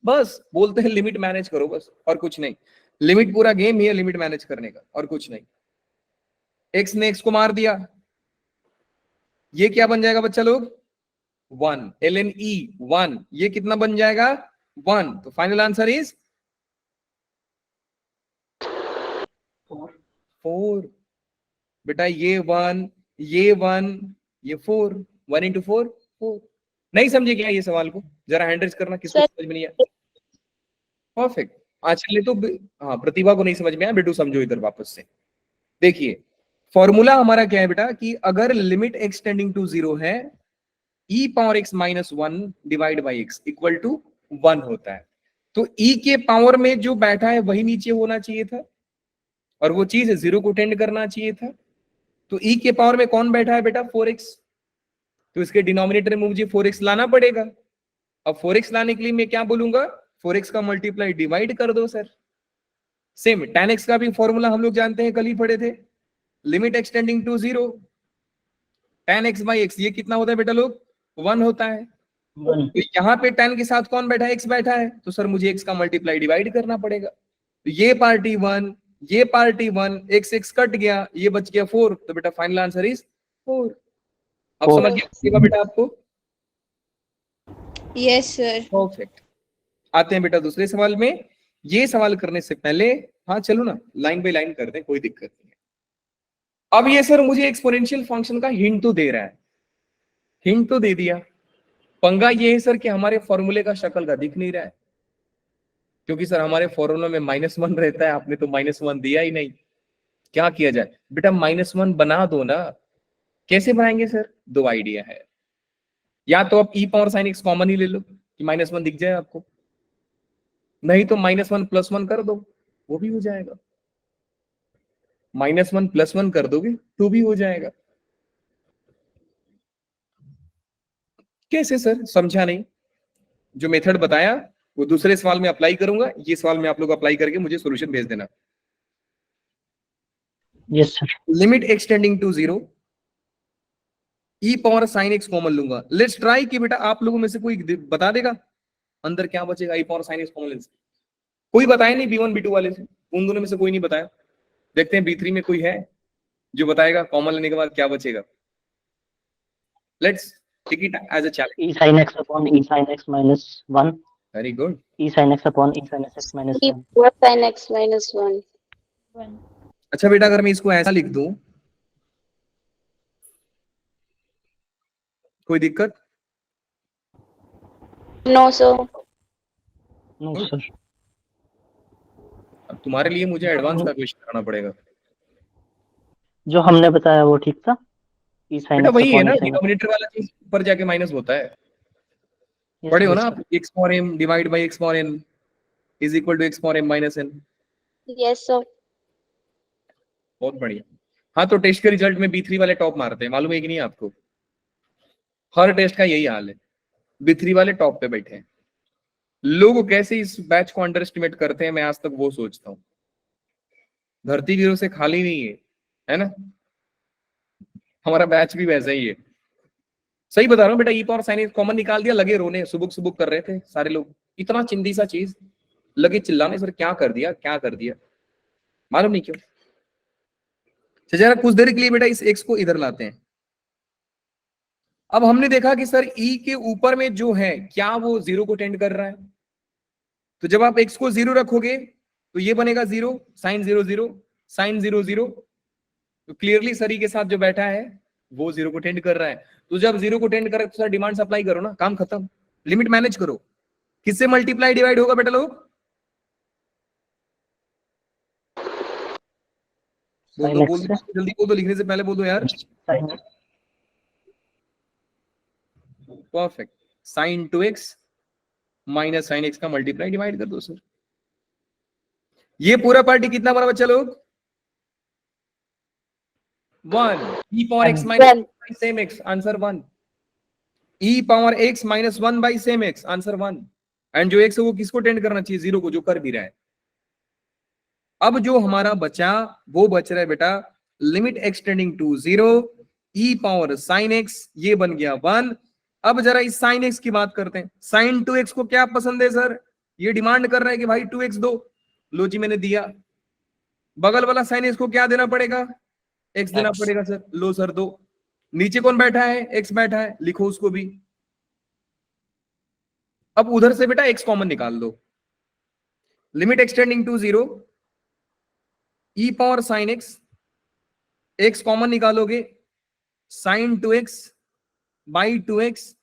बस बोलते हैं लिमिट मैनेज करो, बस और कुछ नहीं। लिमिट पूरा गेम ही है लिमिट मैनेज करने का, और कुछ नहीं। x ने x को मार दिया, ये क्या बन जाएगा बच्चा लोग? 1 ln e 1, ये कितना बन जाएगा? 1। तो फाइनल आंसर इज 4। बेटा ये 1, ये 1, ये 4, 1 into 4 4। नहीं समझे क्या ये सवाल को? जरा हैंड रेज करना किसको समझ में नहीं आया। परफेक्ट। आजकल ने तो हाँ, प्रतिभा को नहीं समझ में आया, बेटू समझो इधर वापस से। देखिए फॉर्मूला हमारा क्या है बेटा, कि अगर लिमिट x टेंडिंग टू 0 है, e power x minus 1 divide by x equal to 1 होता है। तो e के पावर में जो बैठा है वही नीचे होना चाहिए था, और वो चीज 0 को टेंड करना चाहिए था। तो e के पावर में कौन बैठा है बेटा? 4x। तो इसके डिनोमिनेटर में मुझे 4x लाना पड़ेगा। अब 4x लाने के लिए मैं क्या बोलूंगा? 4x का मल्टीप्लाई डिवाइड कर दो सर। सेम tan x का भी फॉर्मूला हम लोग जानते हैं, कल ही पढ़े थे। Limit x tending to 0, tan x by x, ये कितना होता है बेटा लोग? 1 होता है। 1. तो यहाँ पे tan के साथ कौन बैठा है? x बैठा है। तो सर मुझे x का मल्टीप्लाई डिवाइड करना पड़ेगा। तो ये पार्टी 1, ये पार्टी 1, x कट गया, ये बच गया 4। तो बेटा फाइनल आंसर इज 4। अब 4. समझ गया बेटा आपको? Yes sir. परफेक्ट। आते हैं बेटा दूसरे सवाल में। ये सवाल करने से पहले, हाँ चलो ना लाइन बाय लाइन करते हैं, कोई दिक्कत नहीं है। अब ये सर मुझे एक्सपोनेंशियल फंक्शन का हिंट तो दे रहा है, हिंट तो दे दिया। पंगा ये है सर कि हमारे फॉर्मूले का शक्ल का दिख नहीं रहा है, क्योंकि सर हमारे फॉर्मूला में -1 रहता है। आपने तो -1 दिया ही नहीं। क्या किया जाए बेटा? -1 बना दो ना। कैसे बनाएंगे सर? 2 आइडिया है। या तो आप e power sine x common ही ले लो कि -1 दिख जाए आपको, नहीं तो -1 + 1 कर दो, वो भी हो जाएगा। -1 + 1 कर दोगे तो भी हो जाएगा। कैसे सर? समझा नहीं। जो मेथड बताया वो दूसरे सवाल में अप्लाई करूंगा, ये सवाल में आप लोग अप्लाई करके मुझे सॉल्यूशन भेज देना। Yes, sir. Limit x tending to 0, e power sine x common लूंगा। लेट्स ट्राई कि बेटा आप लोगों में से कोई बता देगा अंदर क्या बचेगा e power sine x common लेने से? कोई बताया नहीं b1 b2 वाले से? उन दोनों में से कोई नहीं बताया। देखते हैं b3 में कोई है जो बताएगा कॉमन लेने के बाद क्या बचेगा। Let's take it as a challenge. E sin x upon E sin x minus 1. Very good. E sin x upon E sin x minus E 1. power sin x minus 1. अच्छा बेटा अगर मैं इसको ऐसा लिख दूं, कोई दिक्कत? No, sir. No, sir. अब तुम्हारे लिए मुझे एडवांस का क्वेश्चन करना पड़ेगा। जो हमने बताया वो ठीक था। E sin बेटा x वही है upon ना, E sin x. डिनोमिनेटर वाला चीज ऊपर जाके माइनस होता है। Yes, पढ़े हो yes, ना sir. आप? x power m divide by x power n is equal to x power m minus n। Yes, sir. बहुत बढ़िया। हाँ तो टेस्ट के रिजल्ट में b3 वाले टॉप मारते हैं, मालूम है कि नहीं आपको? हर टेस्ट का यही हाल है, b3 वाले टॉप पे बैठे हैं। लोग कैसे इस बैच को अंडर एस्टिमेट करते हैं, मैं आज तक वो सोचता हूँ। धरती वीरों से खाली नहीं है ना? हमारा बैच भी वैसा ही है। सही बता रहा हूँ बेटा, ई पावर साइन कॉमन निकाल दिया, लगे रोने, सुबुक सुबुक कर रहे थे सारे लोग। इतना चिंदी सा चीज, लगे चिल्लाने, सर क्या कर दिया क्या कर दिया, मालूम नहीं क्यों। जरा कुछ देर के लिए बेटा इस x को इधर लाते हैं। अब हमने देखा कि सर e के ऊपर में जो है क्या वो 0 को टेंड कर रहा है। तो जब आप x को 0 रखोगे तो ये बनेगा 0, साइन 0 0, साइन 0 0, तो क्लियरली सर के साथ जो बैठा है वो 0 को टेंड कर रहा है। तो जब 0 को टेंड करे तो सर डिमांड सप्लाई करो ना, काम खत्म। लिमिट मैनेज करो। किससे मल्टीप्लाई डिवाइड होगा बेटा लोग? बोल दो बोल दो, जल्दी बोल दो, लिखने से पहले बोल दो यार। Perfect. Sine 2x minus sine x का मल्टीप्लाई डिवाइड कर दो सर। ये पूरा पार्टी कितना बना बच्चा लोग? 1 e power x minus same x, answer 1। e power x minus 1 by same x, answer 1। And जो x है वो किसको टेंड करना चाहिए? 0 को, जो कर भी रहा है। अब जो हमारा बचा वो बच रहा है बेटा limit extending to 0 e power sine x, ये बन गया 1। अब जरा इस साइन x की बात करते हैं। साइन 2x को क्या पसंद है सर? ये डिमांड कर रहा है कि भाई 2x दो। लो जी मैंने दिया। बगल वाला साइन x को क्या देना पड़ेगा? x देना पड़ेगा सर। लो सर दो। नीचे कौन बैठा है? x बैठा है, लिखो उसको भी। अब उधर से बेटा x कॉमन निकाल दो। Limit extending to 0 e power sine x, x common निकालोगे, sine 2x by 2x,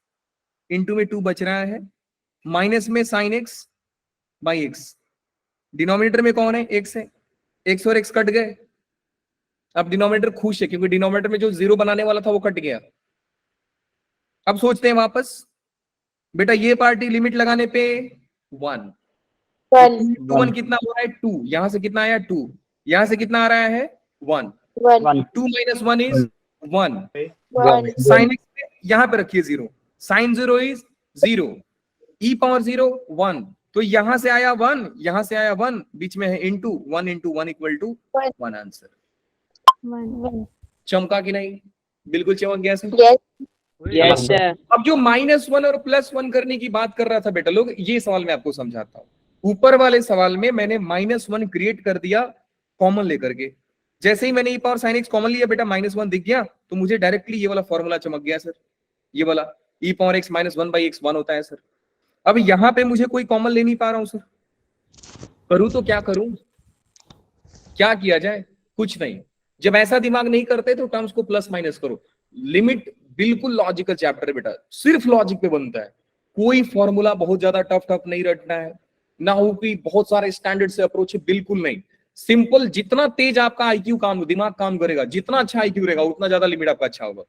into में 2 बच रहा है, माइनस में sine x by x। Denominator में कौन है? x है। x और x कट गए। अब डिनोमिनेटर खुश है क्योंकि डिनोमिनेटर में जो 0 बनाने वाला था वो कट गया। अब सोचते हैं वापस बेटा, ये पार्टी लिमिट लगाने पे 1 1 कितना हो रहा है? 2। यहां से कितना आया? 2। यहां से कितना आ रहा है? 1। 2 माइनस 1 इज 1। साइन x यहां पे रखिए 0। Sine 0 is 0। e पावर 0 1। तो यहां से आया 1, यहां से आया 1, बीच में है into 1 into 1 equal to 1, answer. चमका कि नहीं? बिल्कुल चमक गया सर। Yes, sir. अब जो -1 और +1 करने की बात कर रहा था बेटा लोग, ये सवाल मैं आपको समझाता हूं। ऊपर वाले सवाल में मैंने -1 क्रिएट कर दिया कॉमन लेकर के। जैसे ही मैंने e power sine x common लिया बेटा, -1 दिख गया, तो मुझे डायरेक्टली ये वाला फॉर्मूला चमक गया सर। ये वाला e power x minus 1 by x 1 होता है सर। अब यहां पे मुझे कोई कॉमन ले नहीं पा रहा हूं सर। करूं तो क्या करूं? क्या किया जाए? कुछ नहीं। जब ऐसा दिमाग नहीं करते तो टर्म्स को प्लस माइनस करो। लिमिट बिल्कुल लॉजिकल चैप्टर है बेटा, सिर्फ लॉजिक पे बनता है। कोई फॉर्मूला बहुत ज्यादा टफ नहीं रटना है, ना हो कि बहुत सारे स्टैंडर्ड से अप्रोच है, बिल्कुल नहीं। सिंपल, जितना तेज आपका आईक्यू दिमाग काम करेगा, जितना अच्छा आईक्यू रहेगा, उतना ज्यादा लिमिट आपका अच्छा होगा।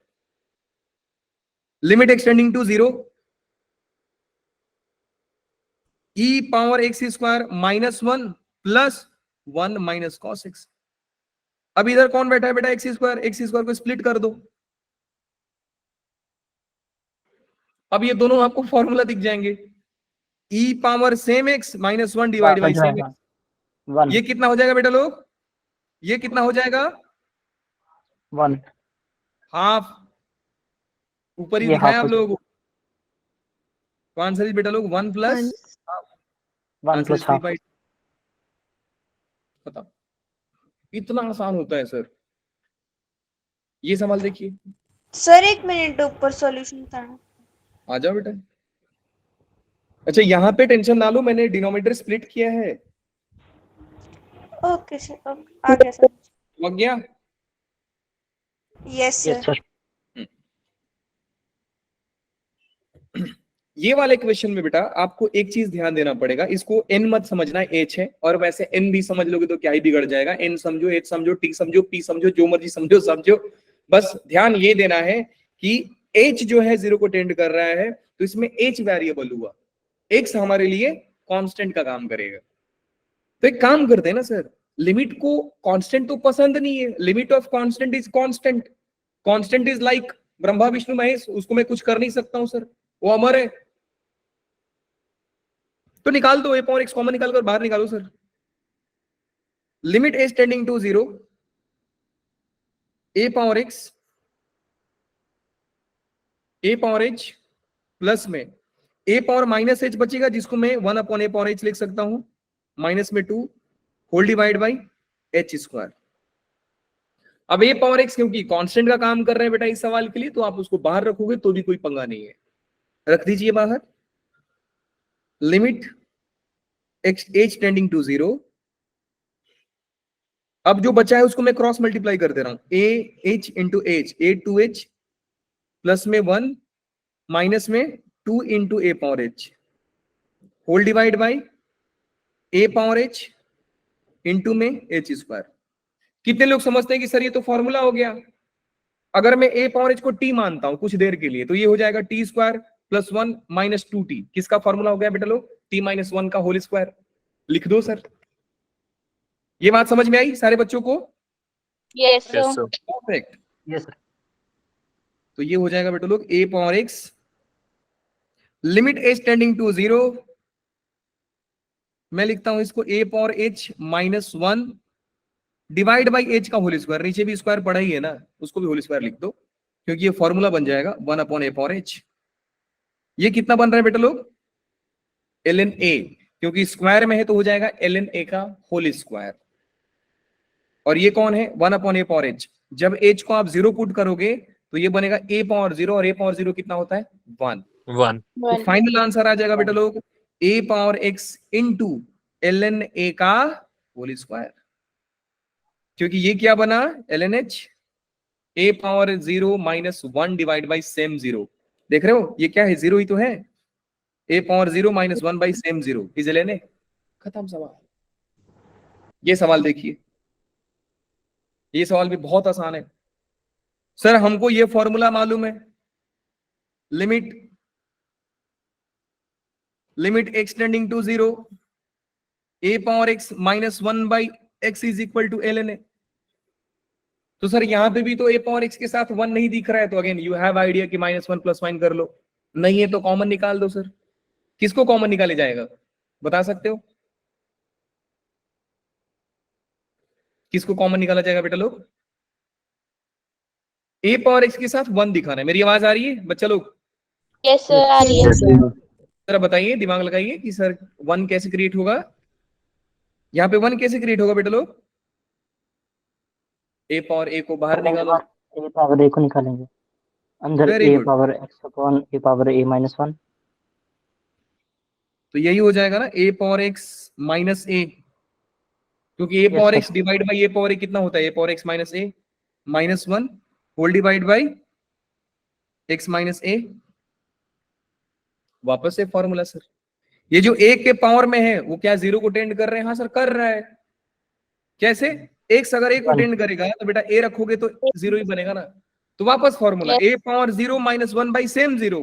Limit extending to 0 e power x स्क्वायर -1 प्लस 1 माइनस कॉस x। अब इधर कौन बैठा है बेटा? x स्क्वायर को स्प्लिट कर दो। अब ये दोनों आपको फॉर्मूला दिख जाएंगे। e power same x minus 1 divide by same x। ये कितना हो जाएगा बेटा लोग? ये कितना हो जाएगा? 1 हाफ। ऊपर ही दिखाया आप लोगों को। तो आंसर इज बेटा लोग 1 प्लस 1 प्लस हाफ। बताओ, इतना आसान होता है सर। ये सवाल देखिए सर 1 मिनट ऊपर सॉल्यूशन बताना। आ जाओ बेटा। अच्छा, यहां पे टेंशन ना लो, मैंने डिनोमिनेटर स्प्लिट किया है। ओके सर, आ गया सर। लग गया? Yes sir. ये वाले क्वेश्चन में बेटा आपको एक चीज ध्यान देना पड़ेगा, इसको n मत समझना, h है। और वैसे n भी समझ लोगे तो क्या ही बिगड़ जाएगा। n समझो, h समझो, t समझो, p समझो, जो मर्जी समझो। बस ध्यान ये देना है कि h जो है 0 को टेंड कर रहा है, तो इसमें h वेरिएबल हुआ, x हमारे लिए कांस्टेंट का काम करेगा। तो एक काम करते हैं ना सर, लिमिट को कांस्टेंट तो पसंद नहीं है। Limit of constant is constant. Constant is like Brahma Vishnu Mahesh, उसको मैं कुछ कर नहीं सकता हूं सर, वो अमर है। तो निकाल दो, a पावर x कॉमन निकाल कर बाहर निकालो sir. Limit h tending to 0 a power h plus में a पावर माइनस h बचेगा, जिसको मैं 1 अपॉन a पावर h लिख सकता हूं, माइनस में 2 whole divide by h square. अब a पावर x क्योंकि कांस्टेंट का काम कर रहे हैं बेटा इस सवाल के लिए, तो आप उसको बाहर रखोगे तो भी कोई पंगा नहीं है, रख दीजिए बाहर। लिमिट h टेंडिंग टू 0, अब जो बचा है उसको मैं क्रॉस मल्टीप्लाई कर दे रहा हूं, a h into h, a two h plus में 1 माइनस में 2 into a power h whole divide by a power h into में एच स्क्वायर। कितने लोग समझते हैं कि सर ये तो फॉर्मूला हो गया, अगर मैं ए पावर एच को टी मानता हूं कुछ देर के लिए तो ये हो जाएगा T square plus 1 minus 2t। किसका फॉर्मूला हो गया बेटा लोग? टी माइनस 1 का होल स्क्वायर। लिख दो सर। ये बात समझ में आई सारे बच्चों को? Yes, sir. Yes, sir. Perfect. Yes sir. तो ये हो जाएगा बेटा लोग a power x limit h tending to 0, मैं लिखता हूं इसको a power h minus 1 divide by h का होल स्क्वायर। नीचे भी स्क्वायर पड़ा ही है ना, उसको भी होल स्क्वायर लिख दो क्योंकि ये फॉर्मूला बन जाएगा 1 अपॉन ए पावर एच। ये कितना बन रहा है बेटा लोग? ln a, क्योंकि स्क्वायर में है तो हो जाएगा ln a का होल स्क्वायर। और ये कौन है? 1 अपॉन ए पावर एच। जब एच को आप 0 पुट करोगे तो ये बनेगा ए पावर 0, और ए पावर 0 कितना होता है? 1। 1. तो 1. फाइनल आंसर आ जाएगा बेटा लोग a power x into ln a का होल स्क्वायर। क्योंकि ये क्या बना? ln h a power 0 minus 1 divide by same 0। देख रहे हो ये क्या है? 0 ही तो है। A power 0 minus 1 by same 0 is ln a। खत्म सवाल। ये सवाल देखिए, ये सवाल भी बहुत आसान है। सर हमको ये फॉर्मूला मालूम है, limit x tending to 0 a power x minus 1 by x is equal to ln a। तो सर यहां पे भी तो ए पावर एक्स के साथ 1 नहीं दिख रहा है, तो अगेन यू हैव आइडिया कि -1 +1 कर लो। नहीं है तो कॉमन निकाल दो सर। किसको कॉमन निकाले जाएगा बता सकते हो? किसको कॉमन निकाला जाएगा बेटा लोग? ए पावर एक्स के साथ 1 दिखाना है। मेरी आवाज आ रही है बच्चा लोग? Yes, sir. आ रही है. जरा बताइए, दिमाग लगाइए कि सर 1 कैसे क्रिएट होगा? यहाँ पे 1 कैसे क्रिएट होगा बेटा लोग? ए पावर ए को बाहर निकालो। ए पावर ए को निकालेंगे, अंदर Very a good. Power x upon a power a minus 1। तो यही हो जाएगा ना a power x minus a, क्योंकि a power x divide by a power a कितना होता है? A power x minus a minus 1 whole divide by x minus a. वापस से फॉर्मूला सर। ये जो एक के पावर में है वो क्या 0 को टेंड कर रहे हैं? हाँ सर कर रहा है। कैसे? x अगर a को टेंड करेगा तो बेटा a रखोगे तो 0 ही बनेगा ना। तो वापस formula a power 0 minus 1 by same 0।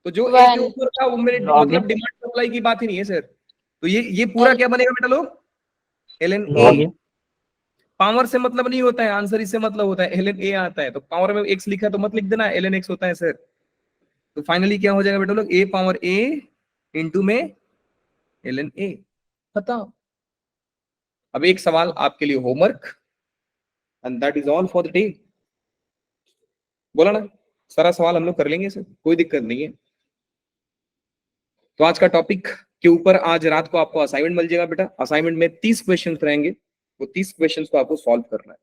तो जो a के ऊपर था वो मेरे मतलब डिमांड सप्लाई की बात ही नहीं है सर। तो ये पूरा क्या बनेगा बेटा लोग? ln a। पावर से मतलब नहीं होता है, आंसर इससे मतलब होता है। ln a आता है तो पावर में x लिखा तो मत लिख देना, ln x होता है सर। तो फाइनली क्या हो जाएगा बेटा लोग? a पावर a इंटू में ln a। खत्म। अब एक सवाल आपके लिए homework, and that is all for the day. बोला ना सारा सवाल हम लोग कर लेंगे सर, कोई दिक्कत नहीं है। तो आज का टॉपिक के ऊपर आज रात को आपको असाइनमेंट मिल जाएगा बेटा। असाइनमेंट में 30 क्वेश्चन रहेंगे, वो 30 क्वेश्चन को आपको सॉल्व करना है।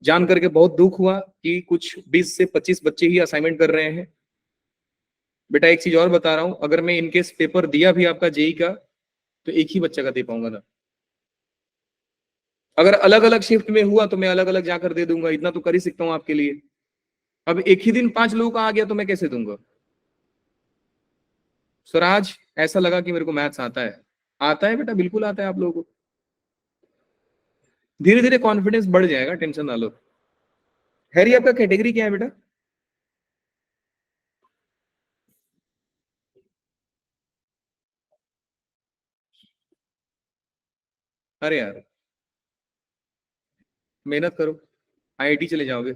जान करके बहुत दुख हुआ कि कुछ 20 से 25 बच्चे ही असाइनमेंट कर रहे हैं। बेटा एक चीज और बता रहा हूं, अगर मैं इनकेस पेपर दिया भी आपका जेई का तो एक ही बच्चा का दे पाऊंगा ना। अगर अलग अलग शिफ्ट में हुआ तो मैं अलग अलग जाकर दे दूंगा, इतना तो कर ही सकता हूं आपके लिए। अब एक ही दिन 5 लोगों का आ गया तो मैं कैसे दूंगा? सर आज ऐसा लगा कि मेरे को मैथ्स आता है। आता है बेटा, बिल्कुल आता है आप लोगों को। धीरे धीरे कॉन्फिडेंस बढ़ जाएगा, टेंशन ना लो। हैरी आपका कैटेगरी क्या है बेटा? अरे यार मेहनत करो, आईआईटी चले जाओगे।